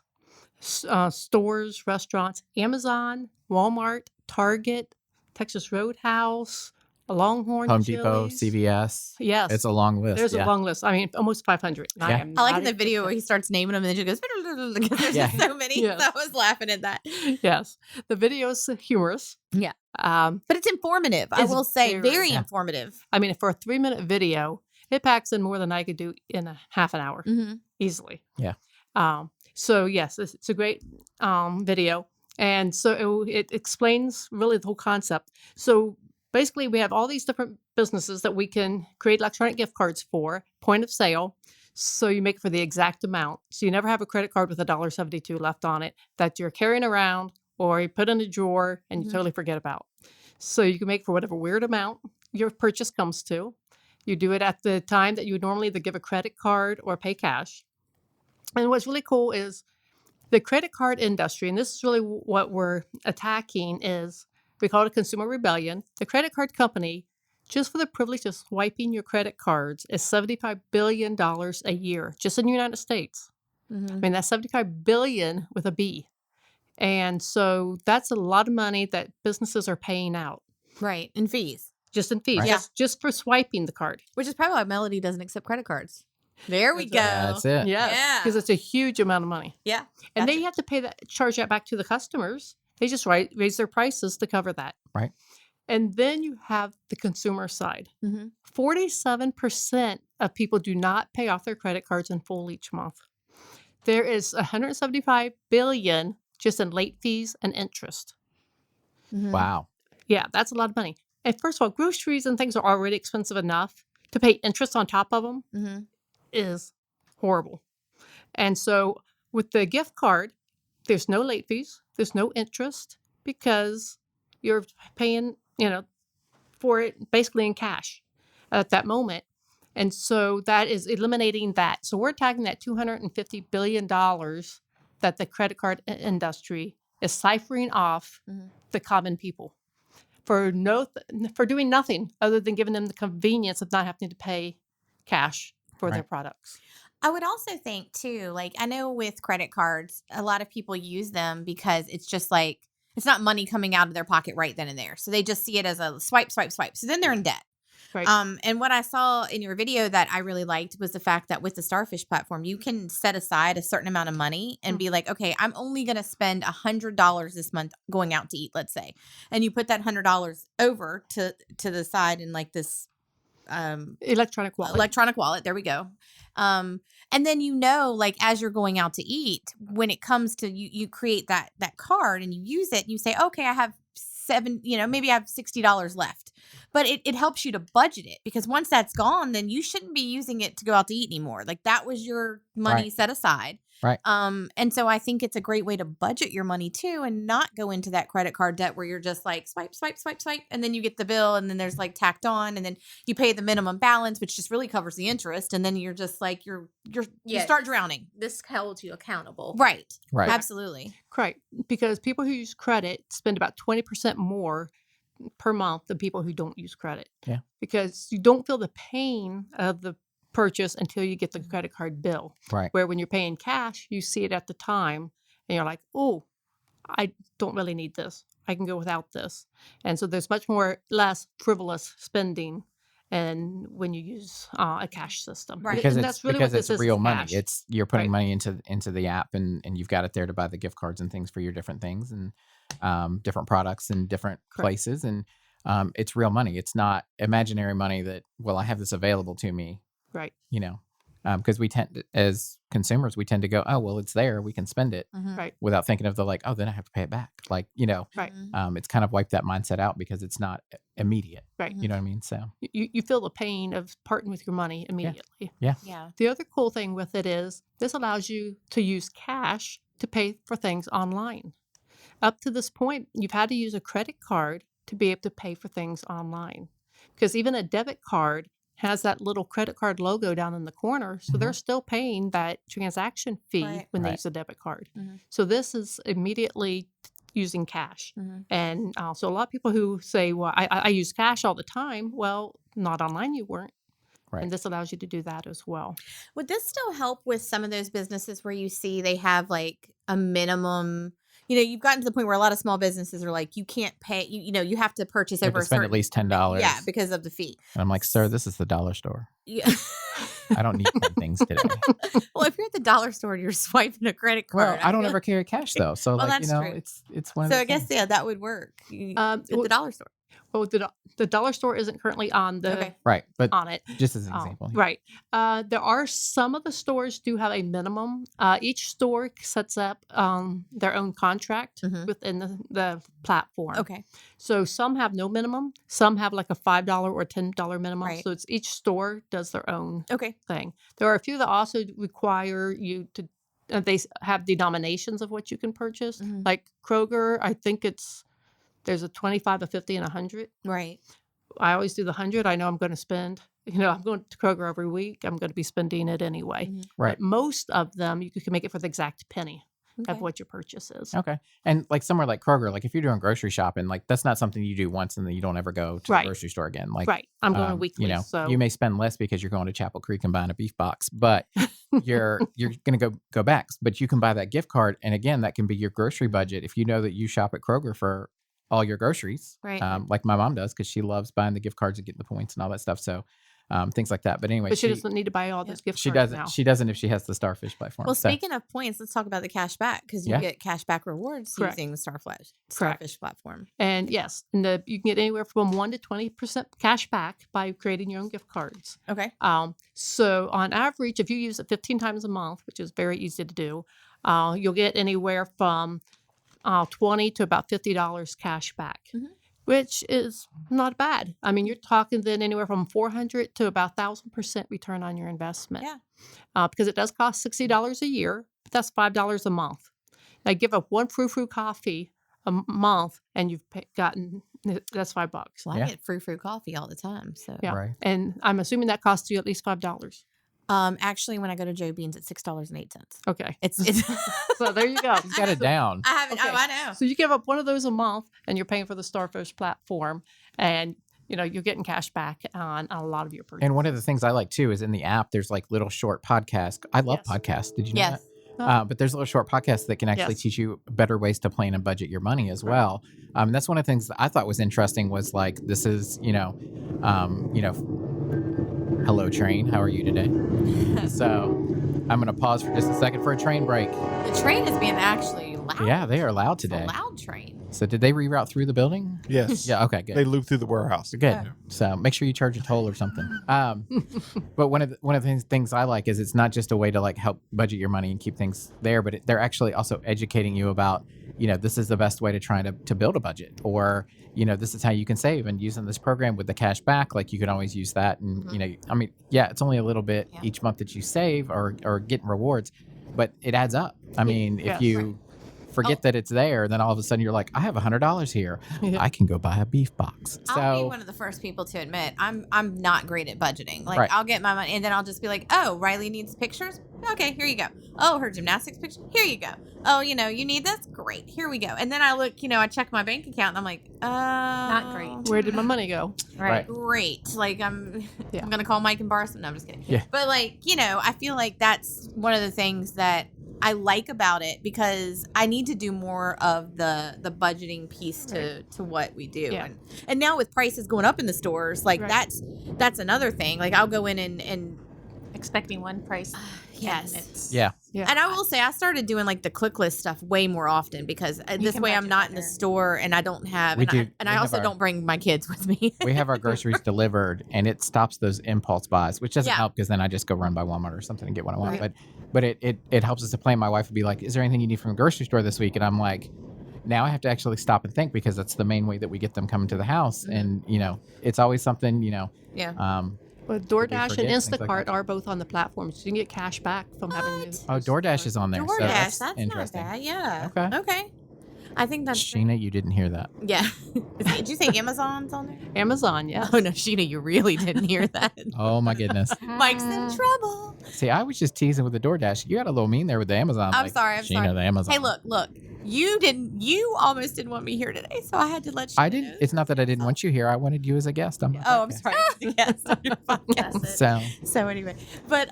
Stores, restaurants, Amazon, Walmart, Target, Texas Roadhouse, Longhorn, Home Depot, Chili's. CVS. Yes. It's a long list. There's a long list. I mean, almost 500. And Yeah. I like in the video where he starts naming them and then she goes, because there's just so many. Yes. So I was laughing at that. Yes. The video is humorous. Yeah. But But it's informative. I It's will say very Yeah. informative. I mean, for a 3-minute video, it packs in more than I could do in a half an hour Mm-hmm. easily. Yeah. So yes, it's a great video. And so it explains really the whole concept. So basically, we have all these different businesses that we can create electronic gift cards for, point of sale. So you make for the exact amount. So you never have a credit card with $1.72 left on it that you're carrying around or you put in a drawer and you totally forget about. So you can make for whatever weird amount your purchase comes to. You do it at the time that you would normally either give a credit card or pay cash. And what's really cool is the credit card industry, and this is really what we're attacking, is we call it a consumer rebellion. The credit card company, just for the privilege of swiping your credit cards, is $75 billion a year, just in the United States. Mm-hmm. I mean, that's $75 billion with a B. And so that's a lot of money that businesses are paying out. Right. And fees. Just in fees, Right. just for swiping the card. Which is probably why Melody doesn't accept credit cards. There we go. That's it. Yeah. Because it's a huge amount of money. Yeah. And Gotcha. they have to charge that back to the customers. They just raise their prices to cover that. Right. And then you have the consumer side. Mm-hmm. 47% of people do not pay off their credit cards in full each month. There is $175 billion just in late fees and interest. Mm-hmm. Wow. Yeah, that's a lot of money. And first of all, groceries and things are already expensive enough. To pay interest on top of them Mm-hmm. is horrible. And so with the gift card, there's no late fees, there's no interest because you're paying, for it basically in cash at that moment. And so that is eliminating that. So we're attacking that $250 billion that the credit card industry is ciphering off the common people for doing nothing other than giving them the convenience of not having to pay cash for their Right. products. I would also think too, like I know with credit cards, a lot of people use them because it's just like it's not money coming out of their pocket right then and there. So they just see it as a swipe, swipe, swipe. So then they're in debt. Right. And what I saw in your video that I really liked was the fact that with the Starfish platform, you can set aside a certain amount of money and be like, okay, I'm only going to spend $100 this month going out to eat, let's say. And you put that $100 over to the side in like this Electronic wallet. There we go. And then like as you're going out to eat, when it comes to you create that card and you use it, and you say, okay, I have maybe I have $60 left. But it helps you to budget it because once that's gone, then you shouldn't be using it to go out to eat anymore. Like that was your money Right. set aside. Right. And so I think it's a great way to budget your money too and not go into that credit card debt where you're just like swipe, swipe, swipe, swipe. And then you get the bill and then there's like tacked on and then you pay the minimum balance, which just really covers the interest. And then you're just like, you start drowning. This holds you accountable. Right. Right. Absolutely. Right. Because people who use credit spend about 20% more per month than people who don't use credit. Yeah. Because you don't feel the pain of the purchase until you get the credit card bill. Right. Where when you're paying cash, you see it at the time and you're like, oh, I don't really need this. I can go without this. And so there's less frivolous spending and when you use a cash system. Right. Because And it's that's really because what it's this is, real is money. cash. It's you're putting Right. money into the app and you've got it there to buy the gift cards and things for your different things and different products in different Correct. places. And it's real money. It's not imaginary money that, well, I have this available to me, Right. because we tend, as consumers, we tend to go, oh, well, it's there, we can spend it, Right. without thinking of the like, oh, then I have to pay it back. Like, Right. it's kind of wiped that mindset out because it's not immediate. Right. You know what I mean? So You feel the pain of parting with your money immediately. yeah. The other cool thing with it is this allows you to use cash to pay for things online. Up to this point, you've had to use a credit card to be able to pay for things online, because even a debit card has that little credit card logo down in the corner. So they're still paying that transaction fee when they Right. use a debit card. Mhm. So this is immediately using cash. Mhm. And so a lot of people who say, well, I use cash all the time. Well, not online, you weren't. Right. And this allows you to do that as well. Would this still help with some of those businesses where you see they have like a minimum? You've gotten to the point where a lot of small businesses are like, you can't pay. You have to purchase You have over to a spend certain. at least $10. Yeah, because of the fee. And I'm like, sir, this is the dollar store. Yeah. I don't need 10 things today. Well, if you're at the dollar store and you're swiping a credit card, Well, I don't feel- ever carry cash though, so Well, like that's true. it's one of So those I guess things. that would work at the dollar store. Well, the dollar store isn't currently on the Okay. Right, but on it. just as an Oh, example, right. There are some of the stores do have a minimum. Each store sets up their own contract Mhm. within the platform. Okay. So some have no minimum. Some have like a $5 or $10 minimum. Right. So it's each store does their own Okay. thing. There are a few that also require you to. They have denominations of what you can purchase. Mhm. Like Kroger, I think there's a 25, a 50, and 100. Right. I always do the 100. I know I'm going to spend. I'm going to Kroger every week. I'm going to be spending it anyway. Mhm. right? But most of them, you can make it for the exact penny Okay. of what your purchase is. Okay, and like somewhere like Kroger, like if you're doing grocery shopping, like that's not something you do once and then you don't ever go to Right. the grocery store again. Like Right. I'm going weekly. You so you may spend less because you're going to Chapel Creek and buying a beef box, but you're going to go back. But you can buy that gift card, and again, that can be your grocery budget if you know that you shop at Kroger for all your groceries. Right. Like my mom does because she loves buying the gift cards and getting the points and all that stuff. So things like that. But anyway, but she doesn't need to buy all those gift she cards doesn't. now. She doesn't if she has the Starfish platform. Well, So- speaking of points, let's talk about the cash back because you Yeah. get cash back rewards Correct. using the Starfish platform. And yes, you can get anywhere from 1 to 20% cash back by creating your own gift cards. Okay. So on average, if you use it 15 times a month, which is very easy to do, you'll get anywhere from $20 to about $50 cash back, Mhm. which is not bad. I mean, you're talking then anywhere from 400 to about 1,000% return on your investment. Yeah. Because it does cost $60 a year, but that's $5 a month. Now give up one frou-frou coffee a month, and you've gotten that's $5. Well, I Yeah. get frou coffee all the time. So Yeah. Right. And I'm assuming that costs you at least $5. actually, when I go to Joe Bean's, it's $6.08. Okay. It's So there you go. You got it down. I haven't. Okay. Oh, I know. So you give up one of those a month, and you're paying for the Starfish platform, and you're getting cash back on a lot of your purchases. And one of the things I like too is in the app, there's like little short podcasts. I love Yes. podcasts. Did you know Yes. that? But there's little short podcasts that can actually Yes. teach you better ways to plan and budget your money as well. And that's one of the things that I thought was interesting was like, this is, hello train. How are you today? So I'm going to pause for just a second for a train break. The train is being actually loud. Yeah, they are loud It's a today. loud train. So did they reroute through the building? Yes. Yeah. Okay. Good. They loop through the warehouse. Good. Yeah. So make sure you charge a toll or something. But one of the things I like is it's not just a way to like help budget your money and keep things there, but they're actually also educating you about, this is the best way to try to build a budget, or this is how you can save, and using this program with the cash back, like you can always use that. And it's only a little bit Yeah. each month that you save or getting rewards, but it adds up. I mean, if Yes. you forget that it's there, then all of a sudden you're like, I have $100 here. Yeah. I can go buy a beef box. I'll be So one of the first people to admit I'm not great at budgeting. Like Right. I'll get my money and then I'll just be like, oh, Riley needs pictures. Okay, here you go. Oh, her gymnastics picture. Here you go. Oh, you need this? Great. Here we go. And then I look, I check my bank account and I'm like, Not great. Where did my money go? Right. Great. Like I'm Yeah. I'm gonna call Mike and borrow some. No, I'm just kidding. Yeah. But I feel like that's one of the things that I like about it because I need to do more of the budgeting piece to what we do. Yeah. And now with prices going up in the stores, like Right. that's another thing. Like I'll go in and expecting one price. Yes. And it's, Yeah. Yeah. And I will say, I started doing like the click list stuff way more often because this can way I'm budget not in the better. store and I don't have, We and do- I we have also our- don't bring my kids with me. We have our groceries delivered, and it stops those impulse buys, which doesn't Yeah. help because then I just go run by Walmart or something and get what I want. Right. But it helps us to plan. My wife would be like, "Is there anything you need from the grocery store this week?" And I'm like, now I have to actually stop and think because that's the main way that we get them coming to the house. And it's always something. Yeah. But DoorDash and forget, things like Instacart that. are both on the platform, so you can get cash back from having to. Oh, DoorDash is on there. DoorDash, so that's, that's interesting. not bad. Yeah. Okay. Okay. I think that's Sheena, you didn't hear that. Yeah. Did you say Amazon's on there? Amazon, yeah. Oh no, Sheena, you really didn't hear that. Oh my goodness. Mike's in trouble. See, I was just teasing with the DoorDash. You got a little mean there with the Amazon. I'm like, sorry. I'm Sheena, sorry. the Amazon. Hey, look. You almost didn't want me here today, so I had to let you I didn't. know. It's not that I didn't want you here. I wanted you as a guest on my Oh, I'm podcast. sorry. Yes, on your podcast. So So anyway, but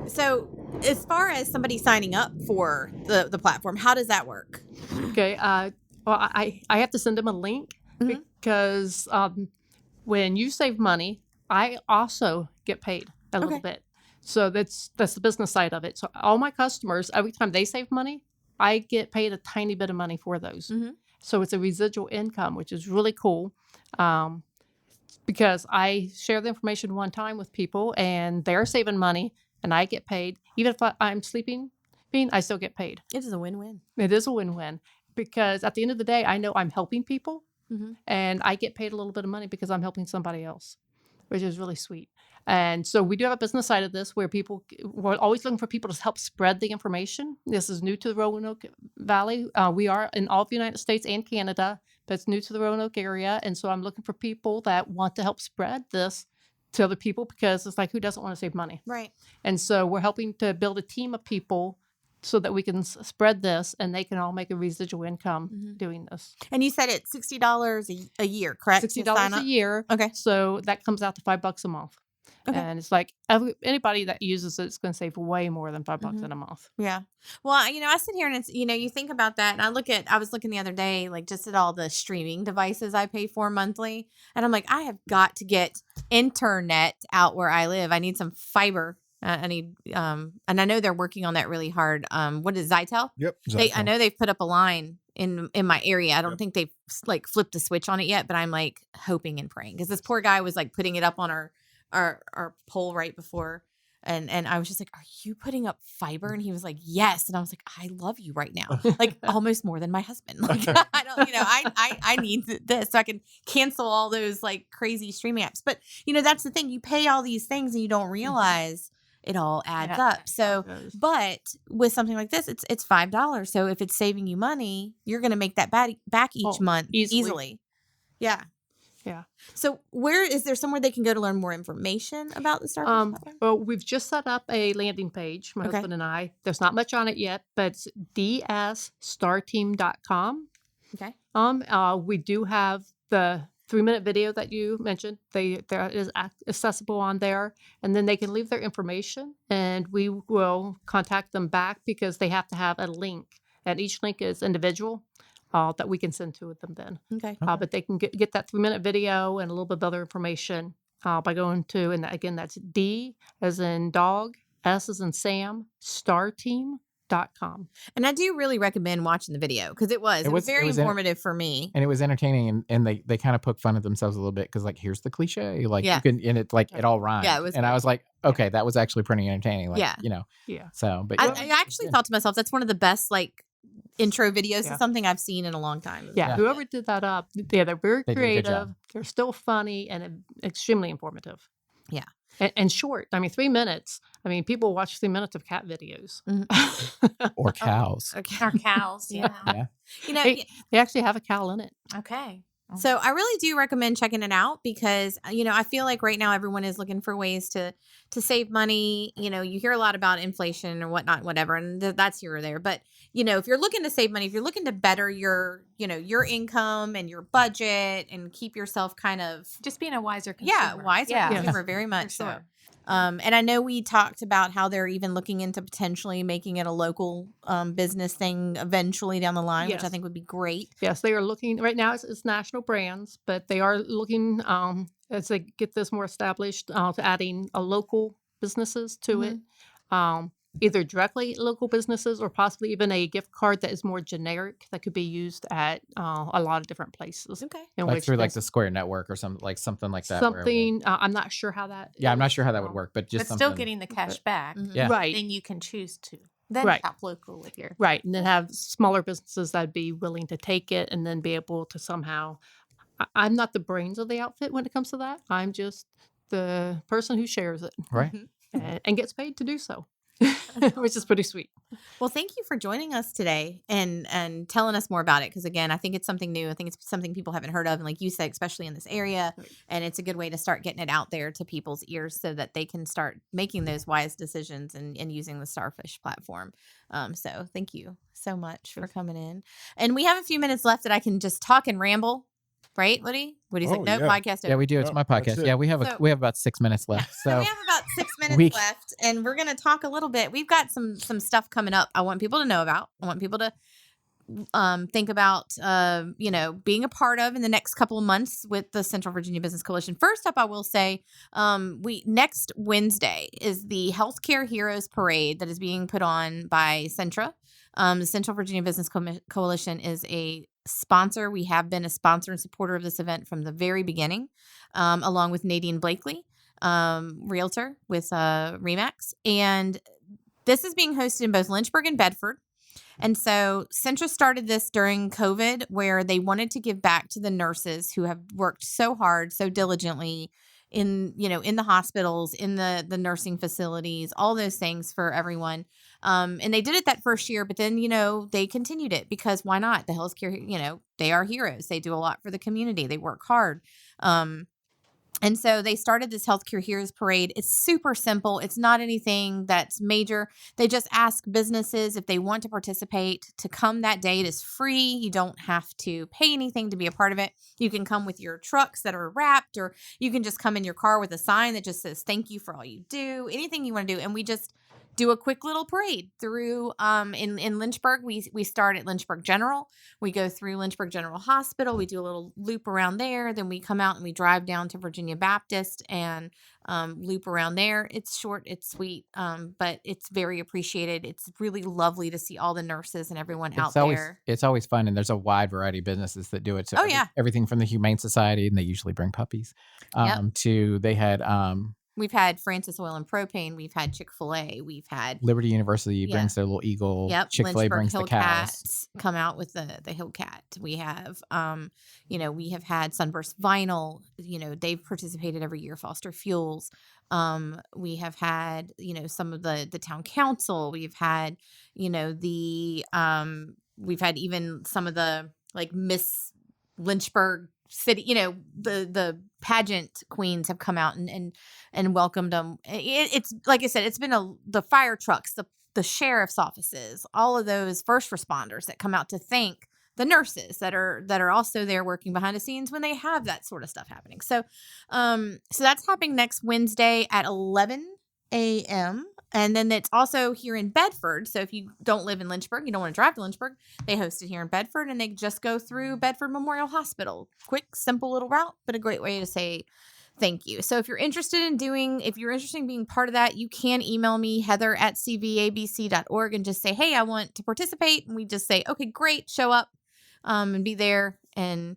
so as far as somebody signing up for the platform, how does that work? Okay. Well, I have to send them a link Mhm. because when you save money, I also get paid a little Okay. bit. So that's the business side of it. So all my customers, every time they save money, I get paid a tiny bit of money for those. Mhm. So it's a residual income, which is really cool. Because I share the information one time with people and they're saving money and I get paid. Even if I'm sleeping, I still get paid. It is a win-win. It is a win-win because at the end of the day, I know I'm helping people Mhm. and I get paid a little bit of money because I'm helping somebody else, which is really sweet. And so we do have a business side of this where we're always looking for people to help spread the information. This is new to the Roanoke Valley. We are in all of the United States and Canada, but it's new to the Roanoke area. And so I'm looking for people that want to help spread this to other people because it's like, who doesn't want to save money? Right. And so we're helping to build a team of people so that we can spread this and they can all make a residual income Mhm. doing this. And you said it's $60 a year, correct? to $60 sign a up? year. Okay. So that comes out to $5 a month. Okay. And it's like anybody that uses it is going to save way more than $5 Mhm. in a month. Yeah. Well, I sit here and it's, you think about that and I was looking the other day, like just at all the streaming devices I pay for monthly. And I'm like, I have got to get internet out where I live. I need some fiber. I need, and I know they're working on that really hard. What is Zytel? Yep. I know they've put up a line in my area. I don't think they've like flipped the switch on it yet, but I'm like hoping and praying because this poor guy was like putting it up on our pole right before. And I was just like, are you putting up fiber? And he was like, yes. And I was like, I love you right now. Like almost more than my husband. Like I don't, I need this so I can cancel all those like crazy streaming apps. But that's the thing. You pay all these things and you don't realize it all adds up. So, but with something like this, it's $5. So if it's saving you money, you're going to make that back each month easily. Yeah. Yeah. So is there somewhere they can go to learn more information about the Starfish platform? Well, we've just set up a landing page, my husband and I. There's not much on it yet, but it's dsstarteam.com. Okay. We do have the 3-minute video that you mentioned. There is accessible on there, and then they can leave their information, and we will contact them back because they have to have a link, and each link is individual. That we can send to them then. Okay. But they can get that 3-minute video and a little bit of other information by going to, and again, that's D as in dog, S as in Sam, starteam.com. And I do really recommend watching the video because it was very informative for me. And it was entertaining, and they kind of poke fun at themselves a little bit because like here's the cliche, like you can, and it like it all rhymes. Yeah, it was and I was like, okay, that was actually pretty entertaining. Like, Yeah. So, but I actually thought to myself, that's one of the best like intro videos to something I've seen in a long time. Yeah, whoever did that up, they're very They did a good creative. job. They're still funny and extremely informative. Yeah. And short. I mean, 3 minutes. I mean, people watch 3 minutes of cat videos. or cows. Okay. Our cows. Yeah. Yeah. They actually have a cow in it. Okay. So I really do recommend checking it out because, I feel like right now everyone is looking for ways to save money. You hear a lot about inflation or whatnot, whatever, and that's here or there. But, if you're looking to save money, if you're looking to better your income and your budget and keep yourself kind of. Just being a wiser consumer. Wiser consumer, very much so. sure. And I know we talked about how they're even looking into potentially making it a local business thing eventually down the line, which I think would be great. Yes, they are looking right now. It's national brands, but they are looking as they get this more established to adding a local businesses to it, either directly local businesses or possibly even a gift card that is more generic that could be used at a lot of different places. Okay. in Like which through like there's the Square Network or something like that. where it would- something. I'm not sure how that. yeah, I'm not is, sure how that would work, but just But something. still getting the cash back. Yeah. Right. Then you can choose to. Then Right. shop local with your. Right, and then have smaller businesses that'd be willing to take it and then be able to somehow. I'm not the brains of the outfit when it comes to that. I'm just the person who shares it Right. and gets paid to do so, which is pretty sweet. Well, thank you for joining us today and telling us more about it. Because again, I think it's something new. I think it's something people haven't heard of, and like you said, especially in this area, and it's a good way to start getting it out there to people's ears so that they can start making those wise decisions and using the Starfish platform. So thank you so much for coming in. And we have a few minutes left that I can just talk and ramble. Right, Woody? Woody's like, Oh, no, yeah. podcast over. Yeah, we do. It's Oh, my that's podcast. it. Yeah, we have So- about 6 minutes left. So So we have about 6 minutes We- left, and we're going to talk a little bit. We've got some stuff coming up. I want people to know about. I want people to think about, being a part of in the next couple of months with the Central Virginia Business Coalition. First up, I will say, next Wednesday is the Healthcare Heroes Parade that is being put on by Centra. The Central Virginia Business Coalition is a sponsor. We have been a sponsor and supporter of this event from the very beginning, along with Nadine Blakely, realtor with Remax. And this is being hosted in both Lynchburg and Bedford. And so Centra started this during COVID, where they wanted to give back to the nurses who have worked so hard, so diligently in the hospitals, in the nursing facilities, all those things for everyone. And they did it that first year, but then, they continued it because why not? The healthcare, they are heroes. They do a lot for the community. They work hard. And so they started this Healthcare Heroes Parade. It's super simple. It's not anything that's major. They just ask businesses if they want to participate to come that day. It is free. You don't have to pay anything to be a part of it. You can come with your trucks that are wrapped, or you can just come in your car with a sign that just says, thank you for all you do, anything you want to do. And we just do a quick little parade through in Lynchburg. We start at Lynchburg General. We go through Lynchburg General Hospital. We do a little loop around there. Then we come out and we drive down to Virginia Baptist and loop around there. It's short, it's sweet, but it's very appreciated. It's really lovely to see all the nurses and everyone out there. It's always fun, and there's a wide variety of businesses that do it. So Oh, yeah. everything from the Humane Society, and they usually bring puppies, Yep. to they had We've had Francis Oil and Propane. We've had Chick-fil-A. We've had Liberty University Yeah. brings their little eagle. Chick-fil-A Lynchburg brings the cows. Hillcats come out with the Hillcat. We have, we have had Sunburst Vinyl. They've participated every year. Foster Fuels. We have had, some of the town council. We've had, we've had even some of the like Miss Lynchburg City, the pageant queens have come out and welcomed them. It's like I said, it's been the fire trucks, the sheriff's offices, all of those first responders that come out to thank the nurses that are also there working behind the scenes when they have that sort of stuff happening. So that's happening next Wednesday at 11 a.m. And then it's also here in Bedford. So if you don't live in Lynchburg, you don't want to drive to Lynchburg, they host it here in Bedford, and they just go through Bedford Memorial Hospital. Quick, simple little route, but a great way to say thank you. So if you're interested in being part of that, you can email me, heather@cvabc.org, and just say, hey, I want to participate. And we just say, okay, great, show up and be there. And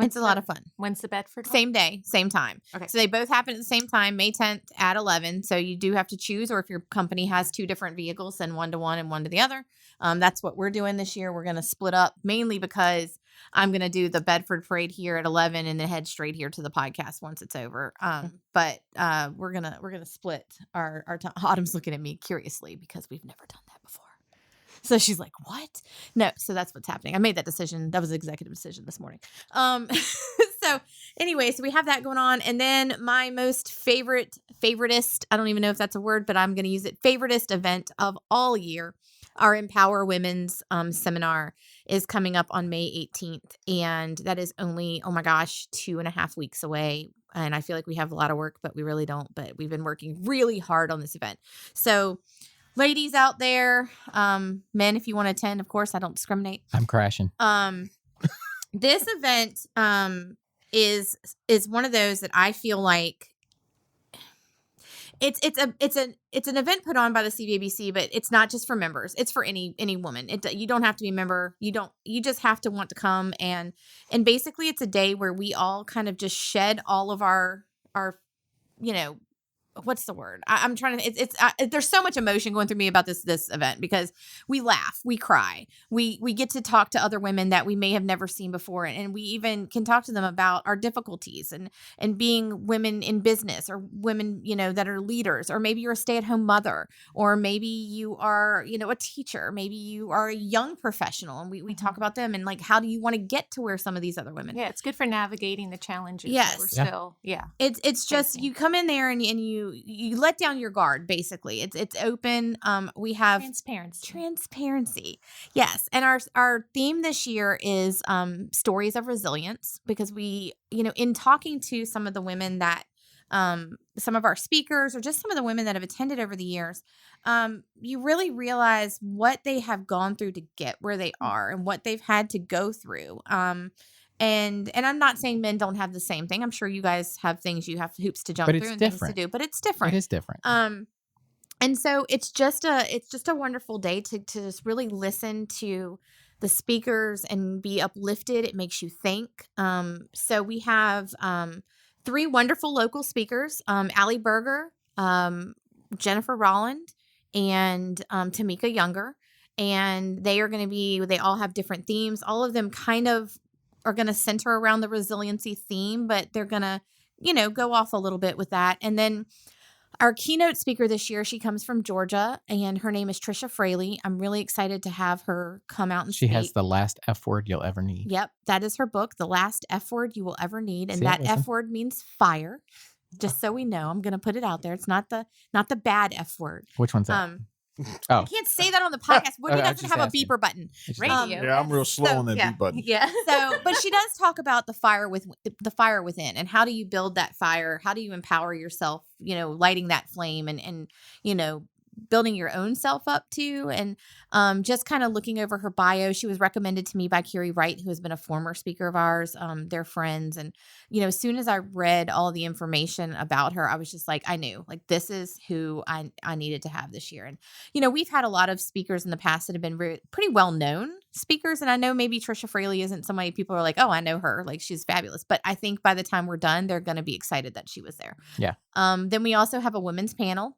it's a lot of fun. When's the Bedford one? Same day, same time. Okay. So they both happen at the same time, May 10th at 11. So you do have to choose, or if your company has two different vehicles, send one to one and one to the other. That's what we're doing this year. We're going to split up, mainly because I'm going to do the Bedford parade here at 11 and then head straight here to the podcast once it's over. But we're going to split our time. Autumn's looking at me curiously because we've never done that before. So she's like, what? No. So that's what's happening. I made that decision. That was an executive decision this morning. So anyway, so we have that going on. And then my most favoritist, I don't even know if that's a word, but I'm going to use it, favoritist event of all year, our Empower Women's seminar is coming up on May 18th. And that is only, 2.5 weeks away. And I feel like we have a lot of work, but we really don't. But we've been working really hard on this event. So ladies out there, men, if you want to attend, of course, I don't discriminate. I'm crashing. This event is one of those that I feel like It's an event put on by the CVABC, but it's not just for members. It's for any woman. You don't have to be a member. You just have to want to come, and basically it's a day where we all kind of just shed all of our you know, what's the word? I'm trying to. There's so much emotion going through me about this event because we laugh, we cry, we get to talk to other women that we may have never seen before, and we even can talk to them about our difficulties and being women in business or women that are leaders, or maybe you're a stay-at-home mother, or maybe you are a teacher, maybe you are a young professional, and we talk about them and like how do you want to get to where some of these other women. Yeah, it's good for navigating the challenges. Yes, that we're still It's just you come in there and you let down your guard, basically. It's open. We have transparency. Yes. And our theme this year is stories of resilience, because we, in talking to some of the women that some of our speakers or just some of the women that have attended over the years, you really realize what they have gone through to get where they are and what they've had to go through. And I'm not saying men don't have the same thing. I'm sure you guys have things you have hoops to jump through and things to do, but it's different. It is different. And so it's just a wonderful day to just really listen to the speakers and be uplifted. It makes you think. So we have 3 wonderful local speakers, Allie Berger, Jennifer Rolland, and Tamika Younger. And they all have different themes. All of them kind of are going to center around the resiliency theme, but they're going to, go off a little bit with that. And then our keynote speaker this year, she comes from Georgia, and her name is Trisha Fraley. I'm really excited to have her come out and speak. She has The Last F Word You'll Ever Need. Yep. That is her book, The Last F Word You Will Ever Need. And that F word means fire. Just so we know, I'm going to put it out there. It's not the bad F word. Which one's that? I can't say that on the podcast. Woody doesn't have a beeper button. Radio. Yeah, I'm real slow on that beep button. Yeah. So, but she does talk about the fire within, and how do you build that fire? How do you empower yourself? Lighting that flame and building your own self up too. And just kind of looking over her bio, she was recommended to me by Carrie Wright, who has been a former speaker of ours. They're friends. And, as soon as I read all the information about her, I was just like, I knew, like, this is who I needed to have this year. And, we've had a lot of speakers in the past that have been pretty well-known speakers. And I know maybe Trisha Fraley isn't somebody people are like, oh, I know her. Like, she's fabulous. But I think by the time we're done, they're going to be excited that she was there. Yeah. Then we also have a women's panel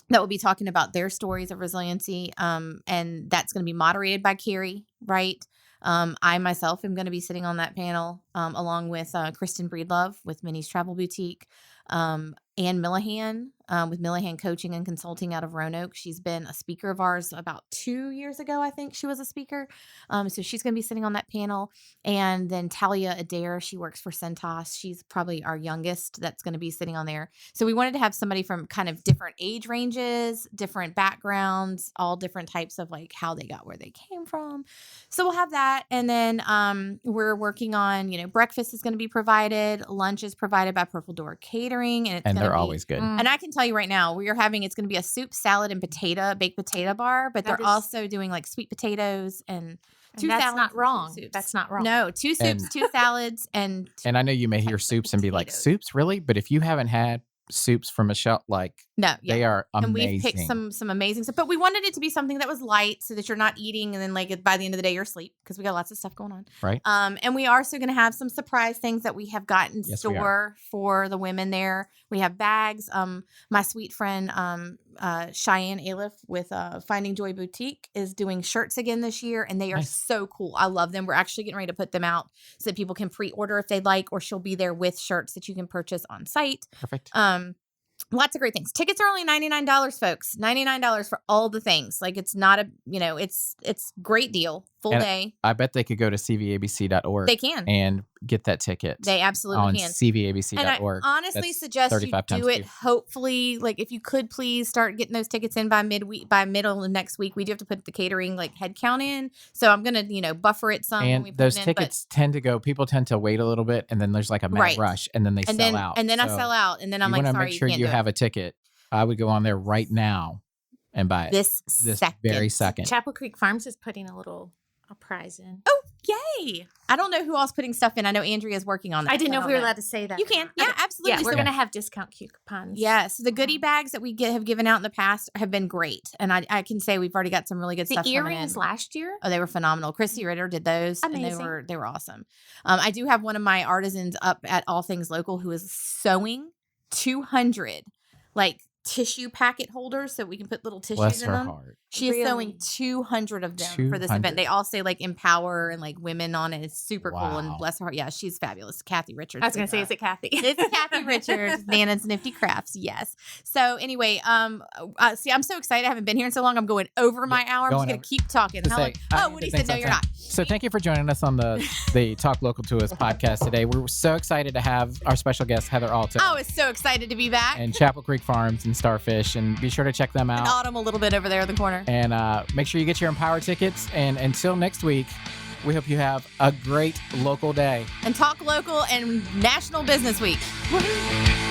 that will be talking about their stories of resiliency. And that's going to be moderated by Carrie Wright. I myself am going to be sitting on that panel along with Kristen Breedlove with Minnie's Travel Boutique, Ann Millihan with Millihan Coaching and Consulting out of Roanoke. She's been a speaker of ours about 2 years ago. I think she was a speaker. So she's going to be sitting on that panel. And then Talia Adair, she works for Centos. She's probably our youngest that's going to be sitting on there. So we wanted to have somebody from kind of different age ranges, different backgrounds, all different types of like how they got where they came from. So we'll have that. And then we're working on, breakfast is going to be provided. Lunch is provided by Purple Door Catering. And they're always good. And I can tell you right now, it's going to be a soup, salad, and baked potato bar, but they're also doing like sweet potatoes and two that's salads. Not wrong. Soups. That's not wrong. No, 2 soups, 2 salads, and I know you may hear soups and be like, soups, really? But if you haven't had soups from a shop, they are amazing. And we've picked some amazing stuff, but we wanted it to be something that was light so that you're not eating and then like by the end of the day you're asleep, because we got lots of stuff going on. Right. And we are also going to have some surprise things that we have got in store for the women there. We have bags. My sweet friend Cheyenne Aliff with Finding Joy Boutique is doing shirts again this year, and they are so cool. I love them. We're actually getting ready to put them out so that people can pre-order if they'd like, or she'll be there with shirts that you can purchase on site. Perfect. Lots of great things. Tickets are only $99, folks. $99 for all the things. Like, it's not it's great deal. Full day. I bet they could go to cvabc.org. They can. And get that ticket. They absolutely on can. cvabc.org. And I honestly suggest you do it. Hopefully, like, if you could please start getting those tickets in by middle of next week. We do have to put the catering head count in. So I'm going to, buffer it some. And those tickets people tend to wait a little bit, and then there's like a mad rush, and then they sell out. And then I sell out, and then I'm like, sorry, make sure you can't you do have it. a ticket. I would go on there right now and buy it. This very second. Chapel Creek Farms is putting a little a prize in. Oh, yay! I don't know who else putting stuff in. I know Andrea's working on that. I didn't know if we were allowed allowed to say that. You can. Yeah, absolutely. Yeah, So we're going to have discount coupons. Yeah, so the goodie bags that we have given out in the past have been great. And I can say we've already got some really good The stuff coming earrings in. last year? Oh, they were phenomenal. Chrissy Ritter did those. Amazing. And they were awesome. I do have one of my artisans up at All Things Local who is sewing 200 like tissue packet holders so we can put little tissues Bless in her them. heart. She is sewing Really? 200 of them for this 200. event. They all say like empower and like women on it. It's super cool. And Wow. bless her heart. Yeah, she's fabulous. Kathy Richards. I was going to is, say, is it Kathy? it's Kathy Richards, Nana's Nifty Crafts. Yes. So anyway, see, I'm so excited. I haven't been here in so long. I'm going over my hour. I'm just going going over. to keep talking. To How say, long- I oh, need Woody to said, think no, you're sometime. not. So thank you for joining us on the Talk Local to Us podcast today. We're so excited to have our special guest, Heather Alto, I was so excited to be back. and Chapel Creek Farms and Starfish. And be sure to check them And out. Autumn a little bit over there in the corner. And make sure you get your Empower tickets. And until next week, we hope you have a great local day. And talk local and National Business Week. Woohoo!